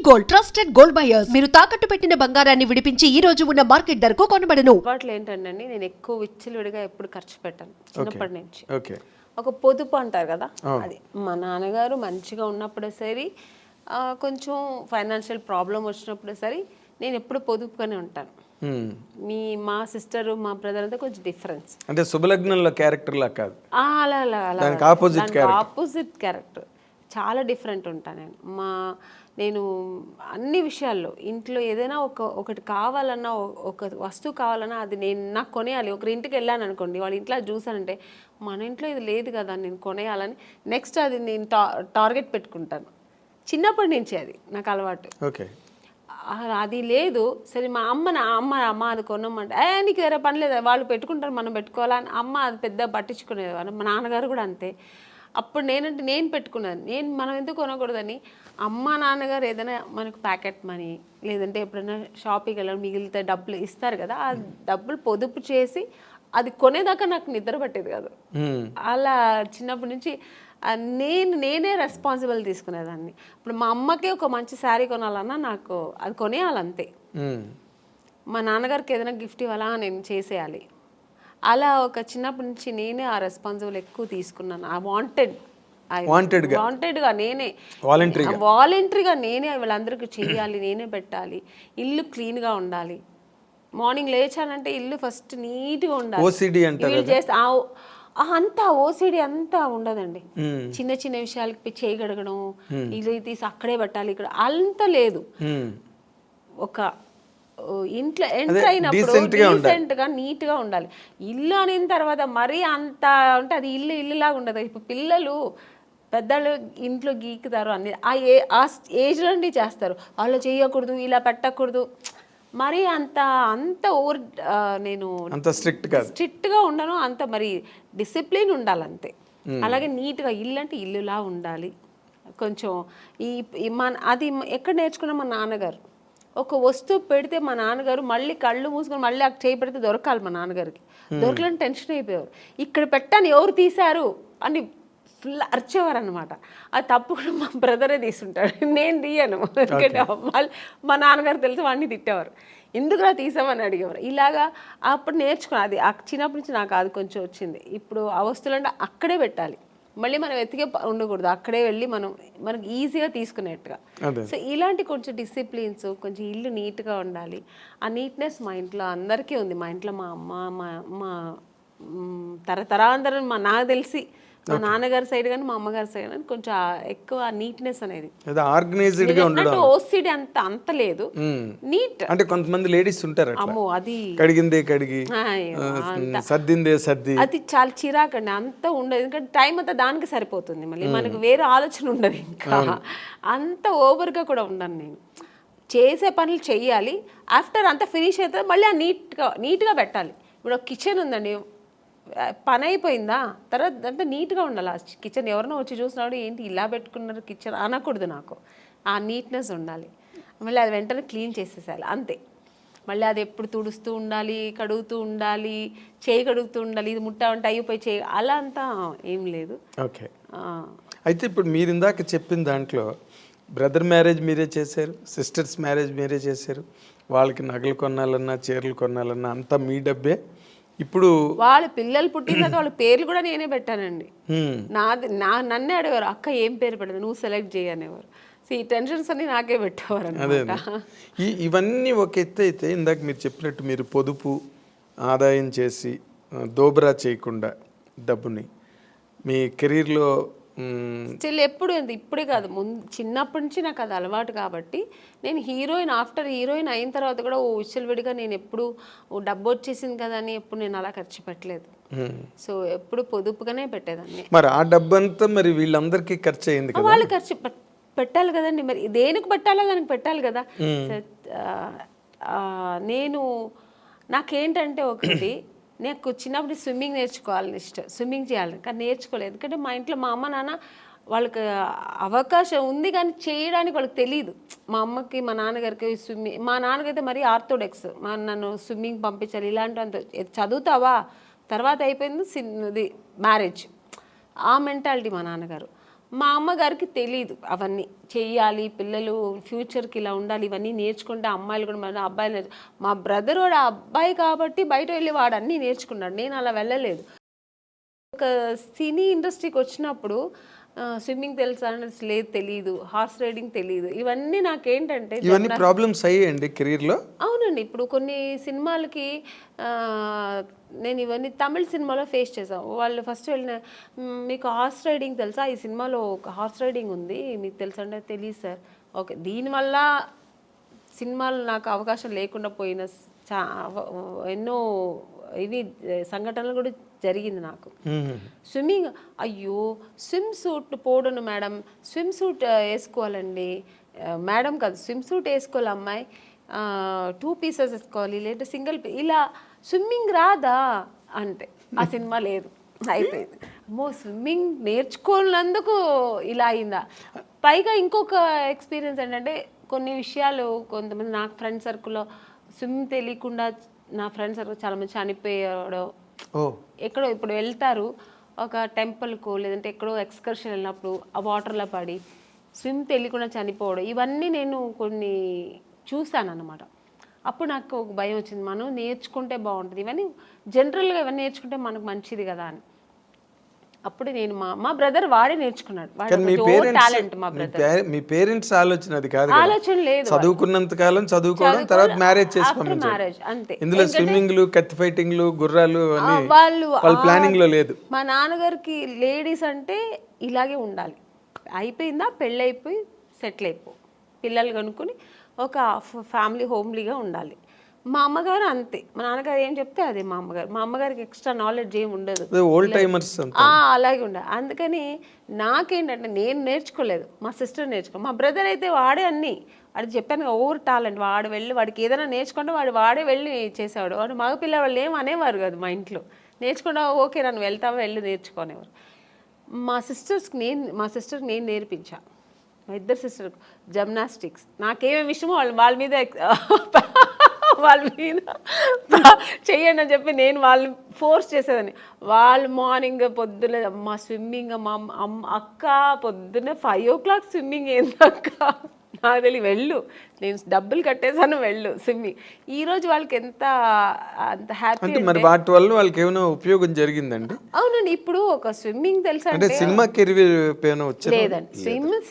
Gold trusted gold buyers మీరు తాకట్టు పెట్టిన బంగారాన్ని విడిపించి ఈ రోజు ఉన్న మార్కెట్ ధరకు కొనబడను. అలవాట్లు ఏంటంటే నేను ఎక్కువ విచ్చలవిడిగా ఎప్పుడు ఖర్చు పెట్టాను చిన్నప్పటి నుంచి. ఓకే. ఒక పొదుపు అంటారు కదా, అది మా నాన్నగారు మంచిగా ఉన్నప్పుడే సరే, కొంచెం ఫైనాన్షియల్ ప్రాబ్లం వచ్చినప్పుడే సరే నేను ఎప్పుడు పొదుపుగానే ఉంటాను. మా సిస్టర్ మా బ్రదర్ అంతా కొంచెం డిఫరెన్స్, అంటే శుభలగ్నంలో క్యారెక్టర్ లా కాదు, అలా అలా అలా ఆపోజిట్ క్యారెక్టర్, చాలా డిఫరెంట్ ఉంటాను నేను అన్ని విషయాల్లో. ఇంట్లో ఏదైనా ఒకటి కావాలన్నా, ఒక వస్తువు కావాలన్నా అది నాకు కొనేయాలి. ఒకరి ఇంటికి వెళ్ళాను అనుకోండి, వాళ్ళ ఇంట్లో చూసానంటే మన ఇంట్లో ఇది లేదు కదా, నేను కొనేయాలని నెక్స్ట్ అది నేను టార్గెట్ పెట్టుకుంటాను. చిన్నప్పటి నుంచి అది నాకు అలవాటు. ఓకే. అది లేదు సరే, మా అమ్మ అది కొనమంటే నీకు వేరే పని లేదు, వాళ్ళు పెట్టుకుంటారు మనం పెట్టుకోవాలని అమ్మ అది పెద్ద పట్టించుకునేది. మా నాన్నగారు కూడా అంతే. అప్పుడు నేను పెట్టుకున్నాను, మనం ఎందుకు కొనకూడదని. అమ్మ నాన్నగారు ఏదైనా మనకు ప్యాకెట్ మనీ లేదంటే ఎప్పుడైనా షాపింగ్కి వెళ్ళడం మిగిలితే డబ్బులు ఇస్తారు కదా, ఆ డబ్బులు పొదుపు చేసి అది కొనేదాకా నాకు నిద్ర పట్టేది కాదు. అలా చిన్నప్పటి నుంచి నేనే రెస్పాన్సిబుల్ తీసుకునేదాన్ని. ఇప్పుడు మా అమ్మకే ఒక మంచి శారీ కొనాలన్నా నాకు అది కొనేయాలంతే. మా నాన్నగారికి ఏదైనా గిఫ్ట్ ఇవ్వాలా నేను చేసేయాలి. అలా ఒక చిన్నప్పటి నుంచి నేనే ఆ రెస్పాన్సిబుల్ ఎక్కువ తీసుకున్నాను. ఆ వాంటెడ్గా నేనే వాలంటరీగా నేనే వీళ్ళందరికీ చేయాలి, నేనే పెట్టాలి. ఇల్లు క్లీన్గా ఉండాలి. మార్నింగ్ లేచానంటే ఇల్లు ఫస్ట్ నీట్గా ఉండాలి. వీళ్ళు చేస్తే అంతా ఓసిడి అంతా ఉండదండి. చిన్న చిన్న విషయాలకి చేయగడగడం, ఇల్లు తీసి అక్కడే పెట్టాలి ఇక్కడ అంత లేదు. ఒక ఇంట్లో ఎంటర్ అయినప్పుడు డీసెంట్గా నీట్గా ఉండాలి. ఇల్లు అనిన తర్వాత మరీ అంత అంటే అది ఇల్లులాగా ఉండదు. ఇప్పుడు పిల్లలు పెద్దలు ఇంట్లో గీకుతారు అన్ని ఆ ఏజ్ నుండి చేస్తారు. వాళ్ళు చేయకూడదు, ఇలా పెట్టకూడదు, మరి అంత ఓవర్ నేను స్ట్రిక్ట్గా ఉండను. అంత మరి డిసిప్లిన్ ఉండాలి అంతే. అలాగే నీట్గా ఇల్లు అంటే ఇల్లులా ఉండాలి. కొంచెం అది ఎక్కడ నేర్చుకున్నా మా నాన్నగారు. ఒక వస్తువు పెడితే మా నాన్నగారు మళ్ళీ కళ్ళు మూసుకొని మళ్ళీ అక్కడ చేయి పెడితే దొరకాలి. మా నాన్నగారికి దొరకలని టెన్షన్ అయిపోయారు. ఇక్కడ పెట్టాను ఎవరు తీశారు అని ఫుల్ అరిచేవారు అనమాట. అది తప్పు కూడా మా బ్రదరే తీసుంటాడు, నేను తీయను. ఎందుకంటే వాళ్ళు మా నాన్నగారు తెలిసి వాడిని తిట్టేవారు, ఎందుకులా తీసామని అడిగేవారు. ఇలాగా అప్పుడు నేర్చుకున్నాను. అది చిన్నప్పటి నుంచి నాకు అది కొంచెం వచ్చింది. ఇప్పుడు ఆ వస్తువులు అంటే అక్కడే పెట్టాలి, మళ్ళీ మనం ఎత్తికే ఉండకూడదు, అక్కడే వెళ్ళి మనకి ఈజీగా తీసుకునేట్టుగా. సో ఇలాంటి కొంచెం డిసిప్లిన్స్, కొంచెం ఇల్లు నీట్గా ఉండాలి. ఆ నీట్నెస్ మా ఇంట్లో అందరికీ ఉంది. మా ఇంట్లో మా అమ్మ మా తరతరాంతరం నాకు తెలిసి మా నాన్నగారి సైడ్ కానీ మా అమ్మగారి సైడ్ కానీ కొంచెం ఎక్కువ నీట్నెస్ అనేది, ఓసిడి అంత లేదు, నీట్. అంటే కొంతమంది లేడీస్ ఉంటారు, అమ్మో అది కడిగిందే కడిగి సర్దిందే సర్ది, అది చాలా చిరాకండి. అంత ఉండదు, ఎందుకంటే టైం అంతా దానికి సరిపోతుంది. మళ్ళీ మనకు వేరే ఆలోచన ఉండదు. ఇంకా అంత ఓవర్గా కూడా ఉండను నేను. చేసే పనులు చెయ్యాలి, ఆఫ్టర్ అంతా ఫినిష్ అవుతుంది మళ్ళీ నీట్గా పెట్టాలి. ఇప్పుడు ఒక కిచెన్ ఉందండి, పని అయిపోయిందా తర్వాత అంతా నీట్గా ఉండాలి. ఆ కిచెన్ ఎవరైనా వచ్చి చూసినాడు ఏంటి ఇలా పెట్టుకున్నారు కిచెన్ అనకూడదు. నాకు ఆ నీట్నెస్ ఉండాలి. మళ్ళీ అది వెంటనే క్లీన్ చేసేసేయాలి అంతే. మళ్ళీ అది ఎప్పుడు తుడుస్తూ ఉండాలి, కడుగుతూ ఉండాలి, చేయి కడుగుతూ ఉండాలి, ఇది ముట్టా ఉంటే అయిపోయి చేయి, అలా అంతా ఏం లేదు. ఓకే. అయితే ఇప్పుడు మీరు ఇందాక చెప్పిన దాంట్లో బ్రదర్ మ్యారేజ్ మీరే చేశారు, సిస్టర్స్ మ్యారేజ్ మీరే చేశారు, వాళ్ళకి నగలు కొనాలన్నా చీరలు కొనాలన్నా అంతా మీ డబ్బే. ఇప్పుడు వాళ్ళ పిల్లలు పుట్టిన తర్వాత వాళ్ళ పేర్లు కూడా నేనే పెట్టానండి. నన్నే అడిగారు, అక్క ఏం పేరు పెడదు నువ్వు సెలెక్ట్ చేయనేవారు. ఈ టెన్షన్స్ అన్ని నాకే పెట్టేవారు అన్నమాట. ఇవన్నీ ఒక ఎత్తు అయితే, ఇందాక మీరు చెప్పినట్టు మీరు పొదుపు ఆదాయం చేసి దోబరా చేయకుండా డబ్బుని మీ కెరీర్లో స్టిల్ ఎప్పుడు ఇప్పుడే కాదు, ముందు చిన్నప్పటి నుంచి నాకు అది అలవాటు. కాబట్టి నేను ఆఫ్టర్ హీరోయిన్ అయిన తర్వాత కూడా విడిగా నేను ఎప్పుడు డబ్బు వచ్చేసింది కదా అని ఎప్పుడు నేను అలా ఖర్చు పెట్టలేదు. సో ఎప్పుడు పొదుపుగానే పెట్టేదాన్ని. మరి ఆ డబ్బు అంతా మరి వీళ్ళందరికీ ఖర్చు అయింది కదా, వాళ్ళు ఖర్చు పెట్టాలి కదండి. మరి దేనికి పెట్టాలో దానికి పెట్టాలి కదా. నాకేంటంటే ఒకటి, నాకు చిన్నప్పుడు స్విమ్మింగ్ నేర్చుకోవాలని ఇష్టం, స్విమ్మింగ్ చేయాలని, కానీ నేర్చుకోలేదు. ఎందుకంటే మా ఇంట్లో మా అమ్మ నాన్న వాళ్ళకి అవకాశం ఉంది కానీ చేయడానికి వాళ్ళకి తెలియదు. మా అమ్మకి మా నాన్నగారికి స్విమ్మింగ్, మా నాన్నగైతే మరీ ఆర్థోడాక్స్, నన్ను స్విమ్మింగ్ పంపించాలి ఇలాంటి చదువుతావా తర్వాత అయిపోయింది మ్యారేజ్, ఆ మెంటాలిటీ మా నాన్నగారు. మా అమ్మగారికి తెలీదు అవన్నీ చెయ్యాలి, పిల్లలు ఫ్యూచర్కి ఇలా ఉండాలి, ఇవన్నీ నేర్చుకుంటే అమ్మాయిలు కూడా మన అబ్బాయిలు మా బ్రదర్ వాడు అబ్బాయి కాబట్టి బయట వెళ్ళి వాడు అన్నీ నేర్చుకున్నాడు, నేను అలా వెళ్ళలేదు. ఒక సినీ ఇండస్ట్రీకి వచ్చినప్పుడు స్విమ్మింగ్ తెలుసా అంటే లేదు, తెలియదు, హార్స్ రైడింగ్ తెలియదు. ఇవన్నీ నాకేంటంటే ఇవన్నీ ప్రాబ్లమ్స్ అయ్యాయండి కెరీర్లో. అవునండి, ఇప్పుడు కొన్ని సినిమాలకి నేను ఇవన్నీ తమిళ సినిమాలో ఫేస్ చేసాం. వాళ్ళు ఫస్ట్ వెళ్ళిన మీకు హార్స్ రైడింగ్ తెలుసా, ఈ సినిమాలో ఒక హార్స్ రైడింగ్ ఉంది మీకు తెలుసా అంటే తెలియదు సార్. ఓకే, దీనివల్ల సినిమాలు నాకు అవకాశం లేకుండా పోయిన ఎన్నో ఇవి సంఘటనలు కూడా జరిగింది నాకు. స్విమ్మింగ్, అయ్యో స్విమ్ సూట్ పోడను మేడం, స్విమ్ సూట్ వేసుకోవాలండి మేడం, కాదు స్విమ్ సూట్ వేసుకోవాలి అమ్మాయి, 2 pieces వేసుకోవాలి లేదా సింగిల్ ఇలా స్విమ్మింగ్ రాదా అంటే ఆ సినిమా లేదు, అయిపోయింది. అమ్మో స్విమ్మింగ్ నేర్చుకోనందుకు ఇలా అయిందా. పైగా ఇంకొక ఎక్స్పీరియన్స్ ఏంటంటే కొన్ని విషయాలు కొంతమంది నాకు ఫ్రెండ్ సర్కిల్లో స్విమ్ తెలియకుండా నా ఫ్రెండ్ సర్కిల్ చాలామంది చనిపోయాడు. ఎక్కడో ఇప్పుడు వెళ్తారు ఒక టెంపుల్కు లేదంటే ఎక్కడో ఎక్స్కర్షన్ వెళ్ళినప్పుడు ఆ వాటర్లో పడి స్విమ్ తెలియకుండా చనిపోవడం, ఇవన్నీ నేను కొన్ని చూశాను అన్నమాట. అప్పుడు నాకు ఒక భయం వచ్చింది, మనం నేర్చుకుంటే బాగుంటుంది, ఇవన్నీ జనరల్గా ఇవన్నీ నేర్చుకుంటే మనకు మంచిది కదా అని. అప్పుడు నేను మా బ్రదర్ వాడే నేర్చుకున్నాడు, టాలెంట్. మా బ్రదర్ మీ పేరెంట్స్ ఆలోచన అది కాదు, ఆలోచన లేదు, చదువుకున్నంత కాలం చదువుకోవడం, తర్వాత మ్యారేజ్ చేసుకున్నాం, మ్యారేజ్ అంతే. ఇందులో స్విమ్మింగ్లు, కత్తి ఫైటింగ్లు, గుర్రాలు వాళ్ళ ప్లానింగ్ లో లేదు. మా నాన్నగారికి లేడీస్ అంటే ఇలాగే ఉండాలి, అయిపోయిందా పెళ్ళి అయిపోయి సెటిల్ అయిపో, పిల్లలు కనుక్కొని ఒక ఫ్యామిలీ హోమ్లీగా ఉండాలి. మా అమ్మగారు అంతే, మా నాన్నగారు ఏం చెప్తే అదే మా అమ్మగారు. మా అమ్మగారికి ఎక్స్ట్రా నాలెడ్జ్ ఏమి ఉండదు, ఓల్డ్ టైమర్స్ అలాగే ఉండాలి. అందుకని నాకేంటంటే నేను నేర్చుకోలేదు, మా సిస్టర్ నేర్చుకో. మా బ్రదర్ అయితే వాడే అన్నీ, వాడికి చెప్పాను ఓవర్ టాలెంట్, వాడు వెళ్ళి వాడికి ఏదైనా నేర్చుకుంటే వాడే వెళ్ళి చేసేవాడు. వాడు మగపిల్ల వాళ్ళు ఏం అనేవారు కాదు మా ఇంట్లో, నేర్చుకున్నా ఓకే నన్ను వెళ్తావా వెళ్ళి నేర్చుకునేవారు. మా సిస్టర్కి నేను నేర్పించా, మా ఇద్దరు సిస్టర్కి జిమ్నాస్టిక్స్. నాకేమేమి ఇష్టమో వాళ్ళ మీద చెయ్యండి అని చెప్పి నేను వాళ్ళని ఫోర్స్ చేసేదాన్ని. వాళ్ళు మార్నింగ్ పొద్దున మా స్విమ్మింగ్, మా అక్క పొద్దున్న 5 o'clock స్విమ్మింగ్ ఏందక్క నాకు తెలియ, వెళ్ళు నేను డబ్బులు కట్టేసాను వెళ్ళు స్విమ్మింగ్. ఈరోజు వాళ్ళకి అంత హ్యాపీ. మరి వాటి వల్ల వాళ్ళకి ఏమైనా ఉపయోగం జరిగిందండి? అవునండి, ఇప్పుడు ఒక స్విమ్మింగ్ తెలుసా అంటే సినిమా కెరీర్ లేదండి,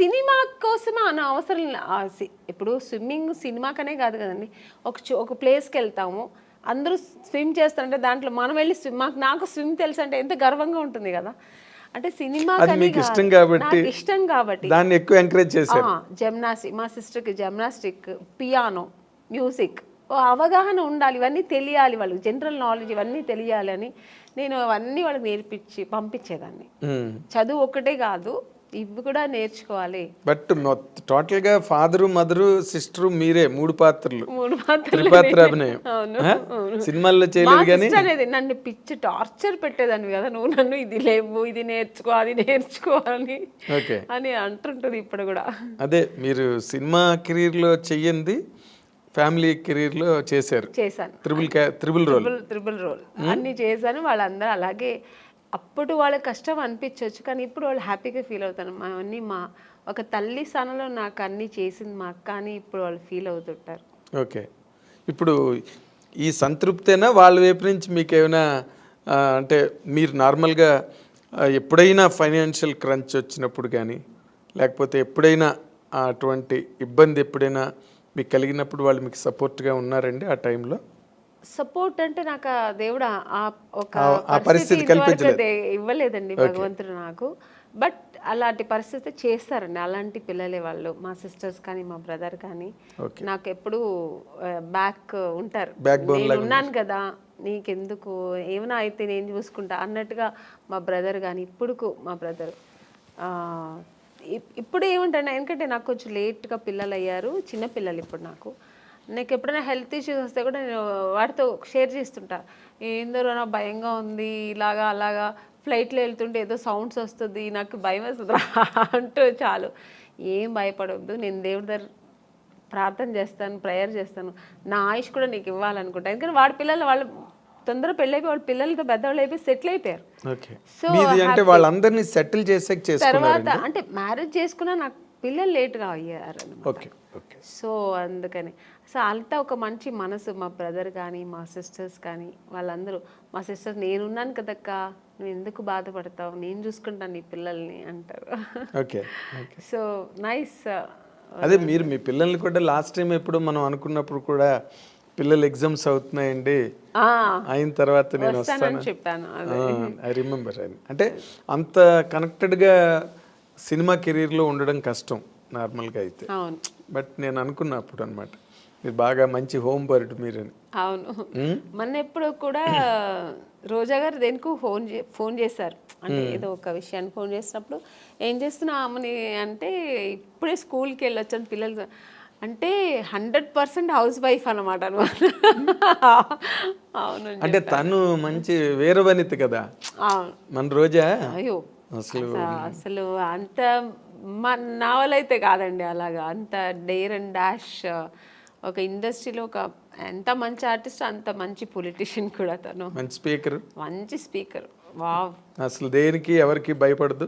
సినిమా కోసం అన్న అవసరం. ఇప్పుడు స్విమ్మింగ్ సినిమాకనే కాదు కదండి, ఒక ప్లేస్కి వెళ్తాము అందరూ స్విమ్ చేస్తారంటే దాంట్లో మనం వెళ్ళి నాకు స్విమ్ తెలుసు అంటే ఎంత గర్వంగా ఉంటుంది కదా. అంటే సినిమా ఇష్టం కాబట్టి దాన్ని ఎక్కువ ఎంకరేజ్ చేశారు. జిమ్నాస్టిక్, మా సిస్టర్కి జిమ్నాస్టిక్, పియానో, మ్యూజిక్ అవగాహన ఉండాలి, ఇవన్నీ తెలియాలి, వాళ్ళకి జనరల్ నాలెడ్జ్ ఇవన్నీ తెలియాలని నేను అవన్నీ వాళ్ళకి నేర్పించి పంపించేదాన్ని. చదువు ఒక్కటే కాదు, ఇవి కూడా నేర్చుకోవాలి. బట్ టోటల్ గా ఫాదరు, మదరు, సిస్టర్ మీరే 3 పాత్రలు, త్రిపాత్ర అభినయం సినిమాల్లో చేయలేదు. కానీ అనేది నన్ను పిచ్చి టార్చర్ పెట్టేదాన్ని కదా, నువ్వు నన్ను ఇది లేవు, ఇది నేర్చుకో, అది నేర్చుకోవాలని అని అంటుంటుంది ఇప్పుడు కూడా. అదే మీరు సినిమా కెరీర్ లో చెయ్యండి, ఫ్యామిలీ కెరీర్ లో చేశాను, త్రిబుల్ రోల్ అన్ని చేశాను. వాళ్ళందరూ అలాగే అప్పుడు వాళ్ళకి కష్టం అనిపించవచ్చు, కానీ ఇప్పుడు వాళ్ళు హ్యాపీగా ఫీల్ అవుతాను. అవన్నీ మా ఒక తల్లి స్థానంలో నాకు అన్నీ చేసింది మా అక్క అని ఇప్పుడు వాళ్ళు ఫీల్ అవుతుంటారు. ఓకే, ఇప్పుడు ఈ సంతృప్తేనా వాళ్ళ వైపు నుంచి మీకు ఏమైనా అంటే మీరు నార్మల్గా ఎప్పుడైనా ఫైనాన్షియల్ క్రంచ్ వచ్చినప్పుడు కానీ లేకపోతే ఎప్పుడైనా అటువంటి ఇబ్బంది ఎప్పుడైనా మీకు కలిగినప్పుడు వాళ్ళు మీకు సపోర్ట్గా ఉన్నారండి ఆ టైంలో? సపోర్ట్ అంటే నాకు దేవుడు ఒక పరిస్థితి ఇవ్వలేదండి భగవంతుడు నాకు. బట్ అలాంటి పరిస్థితి చేస్తారండి, అలాంటి పిల్లలే వాళ్ళు, మా సిస్టర్స్ కానీ మా బ్రదర్ కానీ నాకు ఎప్పుడు బ్యాక్ ఉంటారు. నేను ఉన్నాను కదా నీకెందుకు, ఏమైనా అయితే నేను చూసుకుంటా అన్నట్టుగా మా బ్రదర్ కానీ ఇప్పుడు మా బ్రదర్ ఇప్పుడు ఏముంటాను. ఎందుకంటే నాకు కొంచెం లేట్గా పిల్లలు అయ్యారు, చిన్న పిల్లలు ఇప్పుడు నాకు ఎప్పుడైనా హెల్త్ ఇష్యూస్ వస్తే కూడా నేను వాటితో షేర్ చేస్తుంటా. ఏందరో నాకు భయంగా ఉంది, ఇలాగా అలాగా ఫ్లైట్లో వెళ్తుంటే ఏదో సౌండ్స్ వస్తుంది, నాకు భయం వస్తుంది అంటూ చాలు. ఏం భయపడవద్దు, నేను దేవుడి దగ్గర ప్రార్థన చేస్తాను, ప్రేయర్ చేస్తాను, నా ఆయుష్ కూడా నీకు ఇవ్వాలనుకుంటా. ఎందుకంటే వాడి పిల్లలు తొందర పెళ్ళైపోయి వాళ్ళ పిల్లలతో పెద్దవాళ్ళు అయిపోయి సెటిల్ అయిపోయారు. ఓకే. సో మీది అంటే వాళ్ళందరినీ సెటిల్ చేసాక చేసుకున్నారు. తర్వాత అంటే మ్యారేజ్ చేసుకున్నా నాకు పిల్లలు లేట్గా అయ్యారు అన్నమాట. Okay okay. సో అందుకని సో అంతా ఒక మంచి మనసు, మా బ్రదర్ కానీ మా సిస్టర్స్ కానీ వాళ్ళందరూ, మా సిస్టర్ నేనున్నాను కదక్క, నువ్వు ఎందుకు బాధపడతావు, నేను చూసుకుంటాను నీ పిల్లల్ని అంటారు. ఓకే. So nice. అదే మీరు మీ పిల్లల్ని కూడా లాస్ట్ టైం ఎప్పుడు మనం అనుకున్నప్పుడు కూడా పిల్లలు ఎగ్జామ్స్ అవుతున్నాయండి అయిన తర్వాత నేను వస్తాను చెప్పాను. I remember. అంటే అంత కనెక్టెడ్గా సినిమా కెరీర్లో ఉండడం కష్టం నార్మల్గా అయితే. అవును. బట్ నేను అనుకున్నా అప్పుడు అనమాట మీరు బాగా మంచి హోమ్ బర్డ్ మీరని. అవును. మొన్న ఎప్పుడు కూడా రోజా గారు దేనికి ఫోన్ చేశారు, అంటే ఏదో ఒక విషయాన్ని ఫోన్ చేసినప్పుడు ఏం చేస్తున్నా అమ్మని అంటే ఇప్పుడే స్కూల్కి వెళ్ళొచ్చాను పిల్లలు అంటే 100% హౌస్ వైఫ్ అనమాట. అవును. అంటే తను మంచి వీరవనిత కదా మన రోజా. అయ్యో అసలు అంత నా వల్ల అయితే కాదండి అలాగా, అంత డేర్ అండ్ డాష్. ఒక ఇండస్ట్రీలో ఒక ఎంత మంచి ఆర్టిస్ట్ అంత మంచి పొలిటీషియన్ కూడా తను. మంచి స్పీకర్. మంచి స్పీకర్. వావ్. అసలు దేనికి ఎవరికి భయపడదు,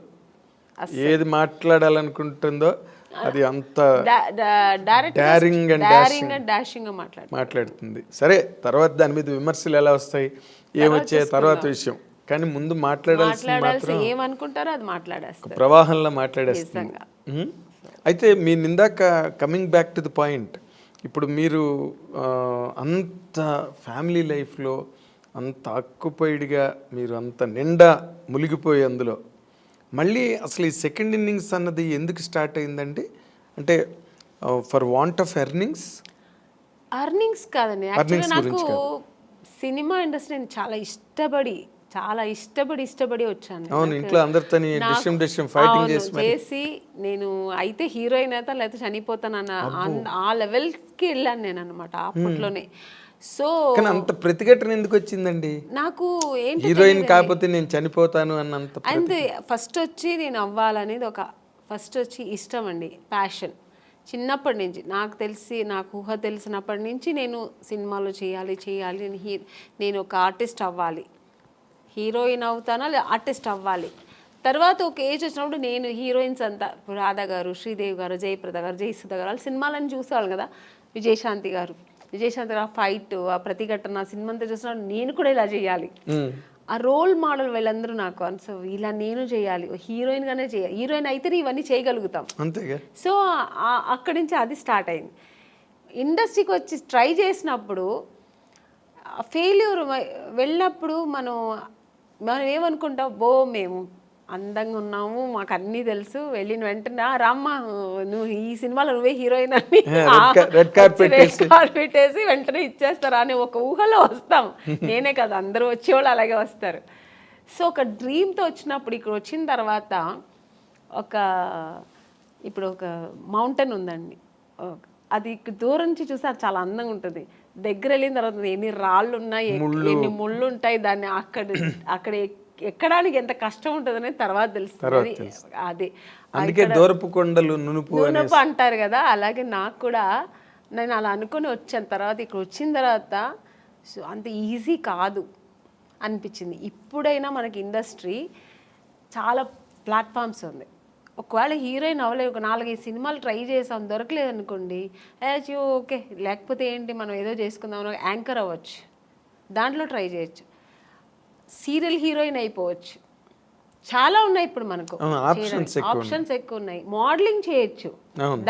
ఏది మాట్లాడాలనుకుంటుందో అది అంత డారింగ్ అండ్ డాషింగ్ మాట్లాడుతుంది. సరే తర్వాత దాని మీద విమర్శలు ఎలా వస్తాయి ఏమొచ్చాయి తర్వాత విషయం, కానీ ముందు మాట్లాడాల్సి ఏమనుకుంటారో అది మాట్లాడేస్తారు, ప్రవాహంలో మాట్లాడేస్తుంది. అయితే మీ ఇందాక coming back to the point, ఇప్పుడు మీరు అంత ఫ్యామిలీ లైఫ్లో అంత ఆక్యుపైడ్గా మీరు అంత నిండా మునిగిపోయి అందులో మళ్ళీ అసలు ఈ సెకండ్ ఇన్నింగ్స్ అన్నది ఎందుకు స్టార్ట్ అయిందండి? అంటే ఫర్ వాంట్ ఆఫ్ ఎర్నింగ్స్ కాదండి, యాక్చువల్గా నాకు సినిమా ఇండస్ట్రీ చాలా ఇష్టపడి వచ్చాను. అవును, ఇంట్లో అందరితో ఫైటింగ్ చేసి నేను అయితే హీరోయిన్ అయితే లేకపోతే చనిపోతానన్న ఆ లెవెల్కి వెళ్ళాను నేను అనమాట అప్పట్లోనే. సో అంత ప్రతిఘటన ఎందుకు వచ్చిందండి నాకు? ఏంటి హీరోయిన్ కాకపోతే నేను చనిపోతాను అన్నంత? అంతే. ఫస్ట్ వచ్చి నేను అవ్వాలనేది ఒక ఇష్టం అండి, ప్యాషన్. చిన్నప్పటి నుంచి నాకు ఊహ తెలిసినప్పటి నుంచి నేను సినిమాలో చేయాలి నేను ఒక ఆర్టిస్ట్ అవ్వాలి, హీరోయిన్ అవుతానా లేదా ఆర్టిస్ట్ అవ్వాలి. తర్వాత ఒక ఏజ్ వచ్చినప్పుడు నేను హీరోయిన్స్ అంతా రాధా గారు, శ్రీదేవి గారు, జయప్రద గారు, జయసుధ గారు వాళ్ళ సినిమాలని చూసేవాళ్ళు కదా, విజయశాంతి గారు ఆ ఫైట్, ఆ ప్రతిఘటన సినిమా అంతా చూసినప్పుడు నేను కూడా ఇలా చేయాలి, ఆ రోల్ మోడల్ వీళ్ళందరూ నాకు సో ఇలా నేను చేయాలి, హీరోయిన్గానే చేయాలి, హీరోయిన్ అయితేనే ఇవన్నీ చేయగలుగుతాం. సో అక్కడి నుంచి అది స్టార్ట్ అయింది. ఇండస్ట్రీకి వచ్చి ట్రై చేసినప్పుడు ఫెయిల్యూర్ వెళ్ళినప్పుడు మనం ఏమనుకుంటాం, మేము అందంగా ఉన్నాము, మాకు అన్నీ తెలుసు, వెళ్ళిన వెంటనే రామ్మా నువ్వు ఈ సినిమాలో నువ్వే హీరోయిన్ అని రెడ్ కార్పెట్ వేసి వెంటనే ఇచ్చేస్తారా అనే ఒక ఊహలో వస్తాం. నేనే కదా, అందరూ వచ్చేవాళ్ళు అలాగే వస్తారు. సో ఒక డ్రీమ్తో వచ్చినప్పుడు ఇక్కడ వచ్చిన తర్వాత ఇప్పుడు ఒక మౌంటైన్ ఉందండి, అది దూరం నుంచి చూస్తే అది చాలా అందంగా ఉంటుంది, దగ్గర వెళ్ళిన తర్వాత ఎన్ని రాళ్ళు ఉన్నాయి, ఎన్ని ముళ్ళు ఉంటాయి, దాన్ని అక్కడ ఎక్కడానికి ఎంత కష్టం ఉంటుంది అనేది తర్వాత తెలుస్తుంది. అదే దూరపు కొండలు నునుపు అంటారు కదా, అలాగే నాకు కూడా నేను అలా అనుకుని వచ్చాను. తర్వాత ఇక్కడ వచ్చిన తర్వాత అంత ఈజీ కాదు అనిపించింది. ఇప్పుడైనా మనకి ఇండస్ట్రీ చాలా ప్లాట్ఫామ్స్ ఉంది. ఒకవేళ హీరోయిన్ అవ్వలేదు, ఒక 4-5 సినిమాలు ట్రై చేసాం, దొరకలేదు అనుకోండి, ఓకే లేకపోతే ఏంటి మనం ఏదో చేసుకుందాం, యాంకర్ అవ్వచ్చు, దాంట్లో ట్రై చేయొచ్చు, సీరియల్ హీరోయిన్ అయిపోవచ్చు, చాలా ఉన్నాయి ఇప్పుడు మనకు ఆప్షన్స్ ఎక్కువ ఉన్నాయి, మోడలింగ్ చేయొచ్చు,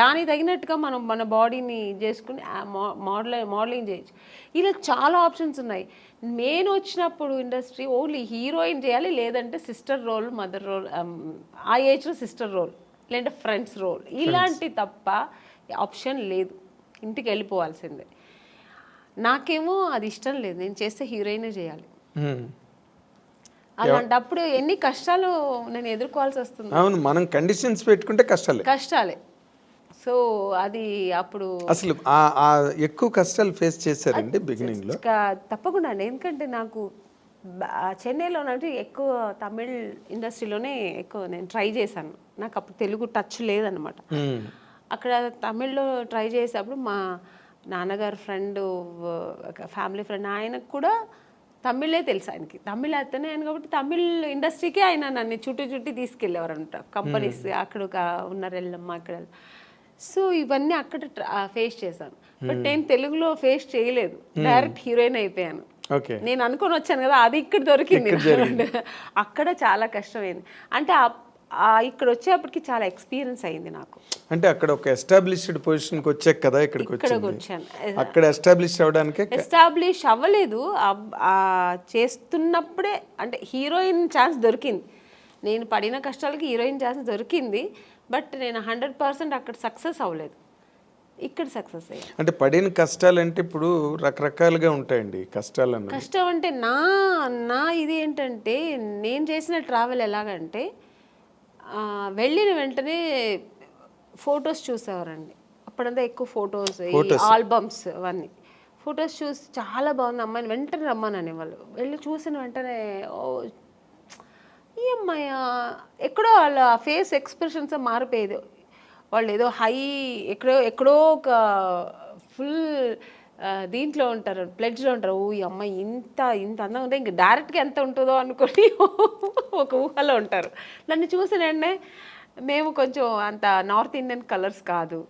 దానికి తగినట్టుగా మనం మన బాడీని చేసుకుని మోడలింగ్ చేయొచ్చు, ఇలా చాలా ఆప్షన్స్ ఉన్నాయి. నేను వచ్చినప్పుడు ఇండస్ట్రీ ఓన్లీ హీరోయిన్ చేయాలి, లేదంటే సిస్టర్ రోల్, మదర్ రోల్, ఆ ఏజ్లో సిస్టర్ రోల్, లేదంటే ఫ్రెండ్స్ రోల్, ఇలాంటి తప్ప ఆప్షన్ లేదు, ఇంటికి వెళ్ళిపోవాల్సిందే. నాకేమో అది ఇష్టం లేదు, నేను చేస్తే హీరోయినే చేయాలి. అలాంటప్పుడు ఎన్ని కష్టాలు నేను ఎదుర్కోవాల్సి వస్తుంది. అవును, మనం కండిషన్స్ పెట్టుకుంటే కష్టాలే. సో అది అప్పుడు అసలు ఎక్కువ కష్టాలు ఫేస్ చేశారండి బిగినింగ్ లో? తప్పకుండా అండి, ఎందుకంటే నాకు చెన్నైలో ఎక్కువ తమిళ్ ఇండస్ట్రీలోనే ఎక్కువ నేను ట్రై చేశాను. నాకు అప్పుడు తెలుగు టచ్ లేదనమాట. అక్కడ తమిళ్లో ట్రై చేసేటప్పుడు మా నాన్నగారు ఫ్రెండ్, ఫ్యామిలీ ఫ్రెండ్, ఆయనకు కూడా తమిళే తెలుసు ఆయనకి, తమిళ అతనే ఆయన కాబట్టి తమిళ్ ఇండస్ట్రీకి ఆయన నన్ను చుట్టి తీసుకెళ్ళేవారు అనమాట. కంపెనీస్ అక్కడ ఉన్నారు వెళ్ళమ్మా అక్కడ. సో ఇవన్నీ అక్కడ ఫేస్ చేశాను. బట్ నేను తెలుగులో ఫేస్ చేయలేదు, డైరెక్ట్ హీరోయిన్ అయిపోయాను. నేను అనుకొని వచ్చాను కదా, అది ఇక్కడ దొరికింది. అక్కడ చాలా కష్టమైంది. అంటే ఇక్కడ వచ్చేప్పటికి చాలా ఎక్స్పీరియన్స్ అయింది నాకు. అంటే అక్కడ ఒక ఎస్టాబ్లిష్డ్ పొజిషన్కి వచ్చాక కదా ఇక్కడికి వచ్చాను. అక్కడ ఎస్టాబ్లిష్ అవ్వడానికి ఎస్టాబ్లిష్ అవ్వలేదు, చేస్తున్నప్పుడే అంటే హీరోయిన్ ఛాన్స్ దొరికింది. నేను పడిన కష్టాలకి హీరోయిన్ ఛాన్స్ దొరికింది. బట్ నేను 100% అక్కడ సక్సెస్ అవ్వలేదు, ఇక్కడ సక్సెస్ అయ్యాను. అంటే పడిన కష్టాలు అంటే ఇప్పుడు రకరకాలుగా ఉంటాయండి కష్టాలు. కష్టం అంటే నా ఇది ఏంటంటే, నేను చేసిన ట్రావెల్ ఎలాగంటే వెళ్ళిన వెంటనే ఫొటోస్ చూసేవారండి. అప్పుడంతా ఎక్కువ ఫొటోస్, ఆల్బమ్స్ అవన్నీ ఫొటోస్ చూసి చాలా బాగుంది అమ్మాయిని వెంటనే రమ్మని అనేవాళ్ళు. వెళ్ళి చూసిన వెంటనే ఈ అమ్మాయి ఎక్కడో వాళ్ళ ఫేస్ ఎక్స్ప్రెషన్స్ మారిపోయేది. వాళ్ళు ఏదో హై ఎక్కడో ఒక ఫుల్ దీంట్లో ఉంటారు, ప్లెడ్జ్లో ఉంటారు. ఈ అమ్మాయి ఇంత అందంగా ఉంటే ఇంక డైరెక్ట్గా ఎంత ఉంటుందో అనుకొని ఒక ఊహలో ఉంటారు. నన్ను చూసిన వెంటనే మేము కొంచెం అంత నార్త్ ఇండియన్ కలర్స్ కాదు,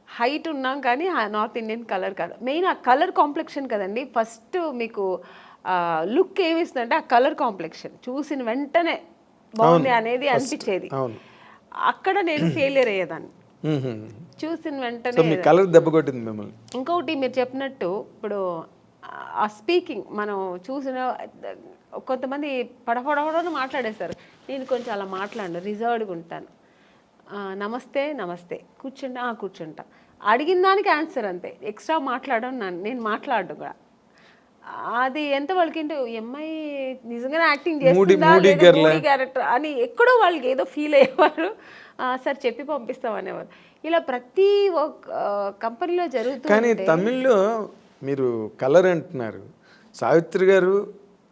హైట్ ఉన్నాం కానీ నార్త్ ఇండియన్ కలర్ కాదు. మెయిన్ ఆ కలర్ కాంప్లెక్షన్ కదండి ఫస్ట్ మీకు లుక్ ఏమిస్తుందంటే ఆ కలర్ కాంప్లెక్షన్ చూసిన వెంటనే బాగుంది అనేది అనిపించేది. అక్కడ నేను ఫెయిలియర్ అయ్యేదాన్ని చూసిన వెంటనే. కలర్ దెబ్బ కొట్టింది మిమ్మల్ని. ఇంకొకటి మీరు చెప్పినట్టు ఇప్పుడు ఆ స్పీకింగ్ మనం చూసిన కొంతమంది పడపడని మాట్లాడేస్తారు. నేను కొంచెం అలా మాట్లాడను, రిజర్వ్డ్గా ఉంటాను. నమస్తే కూర్చుంటా అడిగిన దానికి ఆన్సర్ అంతే, ఎక్స్ట్రా నేను మాట్లాడను కూడా. అది ఎంత వాళ్ళకి ఏంటో అమ్మాయి నిజంగానే యాక్టింగ్ చేస్తుందా క్యారెక్టర్ అని ఎక్కడో వాళ్ళకి ఏదో ఫీల్ అయ్యేవారు. సార్ చెప్పి పంపిస్తాం అనేవారు. ఇలా ప్రతి ఒక్క కంపెనీలో జరుగుతుంది. కానీ తమిళ్లో మీరు కలర్ అంటున్నారు, సావిత్రి గారు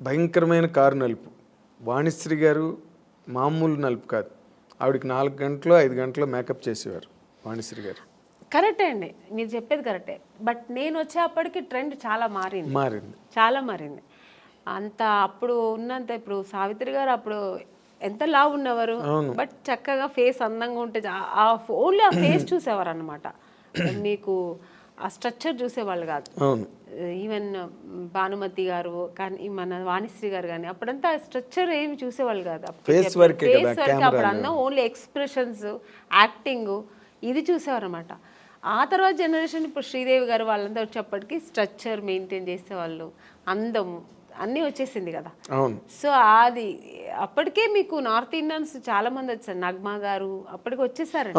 భయంకరమైన కారు నలుపు, వాణిశ్రీ గారు మామూలు నలుపు కాదు, ఆవిడకి 4 గంటలు 5 గంటలు మేకప్ చేసేవారు వాణిశ్రీ గారు. కరెక్టే అండి, మీరు చెప్పేది కరెక్టే. బట్ నేను వచ్చేప్పటికి ట్రెండ్ చాలా మారింది. అంత అప్పుడు ఉన్నంత ఇప్పుడు సావిత్రి గారు అప్పుడు ఎంత లావు ఉన్నవారు, బట్ చక్కగా ఫేస్ అందంగా ఉంటే ఓన్లీ ఆ ఫేస్ చూసేవారు అనమాట. మీకు ఆ స్ట్రక్చర్ చూసేవాళ్ళు కాదు. ఈవెన్ భానుమతి గారు కానీ మన వాణిశ్రీ గారు కానీ అప్పుడంతా స్ట్రక్చర్ ఏమి చూసేవాళ్ళు కాదు. ఫేస్ వర్క్ అప్పుడు అన్న ఓన్లీ ఎక్స్ప్రెషన్స్, యాక్టింగ్ ఇది చూసేవారు అనమాట. ఆ తర్వాత జనరేషన్ ఇప్పుడు శ్రీదేవి గారు వాళ్ళంతా వచ్చేప్పటికి స్ట్రక్చర్ మెయింటైన్ చేసేవాళ్ళు, అందము అన్నీ వచ్చేసింది కదా. సో అది అప్పటికే మీకు నార్త్ ఇండియన్స్ చాలా మంది వచ్చారు. నగ్మా గారు అప్పటికి వచ్చేసారు,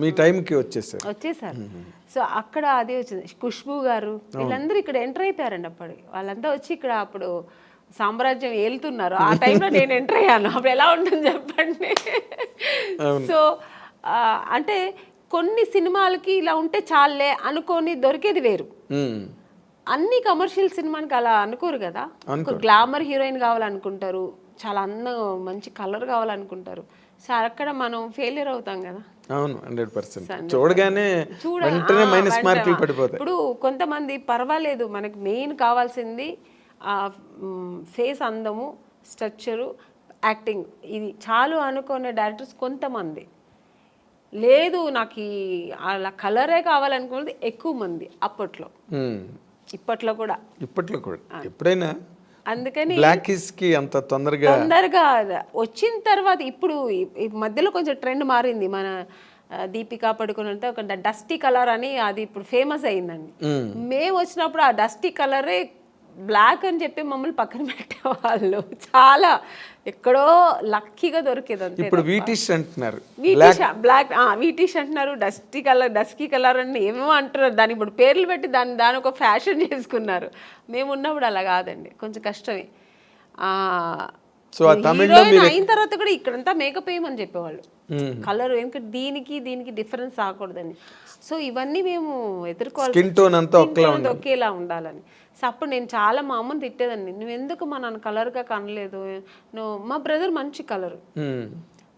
మీ టైంకి వచ్చేసారు. సో అక్కడ అదే వచ్చింది. ఖుష్బూ గారు వీళ్ళందరూ ఇక్కడ ఎంటర్ అయిపోయారండి. వాళ్ళంతా వచ్చి ఇక్కడ అప్పుడు సామ్రాజ్యం ఏలుతున్నారు. ఆ టైంలో నేను ఎంటర్ అయ్యాను. అప్పుడు ఎలా ఉంటుంది చెప్పండి. సో అంటే కొన్ని సినిమాలకి ఇలా ఉంటే చాలే అనుకొని దొరికేది వేరు. అన్ని కమర్షియల్ సినిమానికి అలా అనుకోరు కదా. గ్లామర్ హీరోయిన్ కావాలనుకుంటారు, చాలా అందం మంచి కలర్ కావాలనుకుంటారు. సో అక్కడ మనం ఫెయిలియర్ అవుతాం కదా. అవును 100%. చూడగానే వెంటనే మైనస్ మార్కులు పడిపోతాయి. ఇప్పుడు కొంతమంది పర్వాలేదు, మనకి మెయిన్ కావాల్సింది ఫేస్ అందము, స్ట్రక్చరు, యాక్టింగ్, ఇది చాలు అనుకునే డైరెక్టర్స్ కొంతమంది. లేదు నాకు అలా కలరే కావాలనుకున్నది ఎక్కువ మంది అప్పట్లో, ఇప్పట్లో కూడా ఎప్పుడైనా. అందుకని బ్లాకిష్కి అంత తొందరగా వచ్చిన తర్వాత ఇప్పుడు మధ్యలో కొంచెం ట్రెండ్ మారింది. మన దీపికా పడుకుని అంటే ఒక డస్టీ కలర్ అని అది ఇప్పుడు ఫేమస్ అయిందండి. మేము వచ్చినప్పుడు ఆ డస్టీ కలరే బ్లాక్ అని చెప్పి మమ్మల్ని పక్కన పెట్టేవాళ్ళు. చాలా ఎక్కడో లక్కీగా దొరికేది. ఇప్పుడు వీటిష్ అంటున్నారు, బ్లాక్ వీటిష్ అంటున్నారు, డస్కీ కలర్ అని ఏమేమో అంటున్నారు. దాని ఇప్పుడు పేర్లు పెట్టి దాని ఒక ఫ్యాషన్ చేసుకున్నారు. మేము ఉన్నప్పుడు అలా కాదండి, కొంచెం కష్టమే. అయిన తర్వాత కూడా ఇక్కడంతా మేకప్ వేయమని చెప్పేవాళ్ళు, కలర్ ఎందుకంటే దీనికి డిఫరెన్స్ రాకూడదని. సో ఇవన్నీ మేము ఎదుర్కోవాలి, ఒకేలా ఉండాలని. సో అప్పుడు నేను చాలా మా అమ్మని తిట్టేదాన్ని, నువ్వు ఎందుకు మా నాన్న కలర్గా కనలేదు, మా బ్రదర్ మంచి కలరు,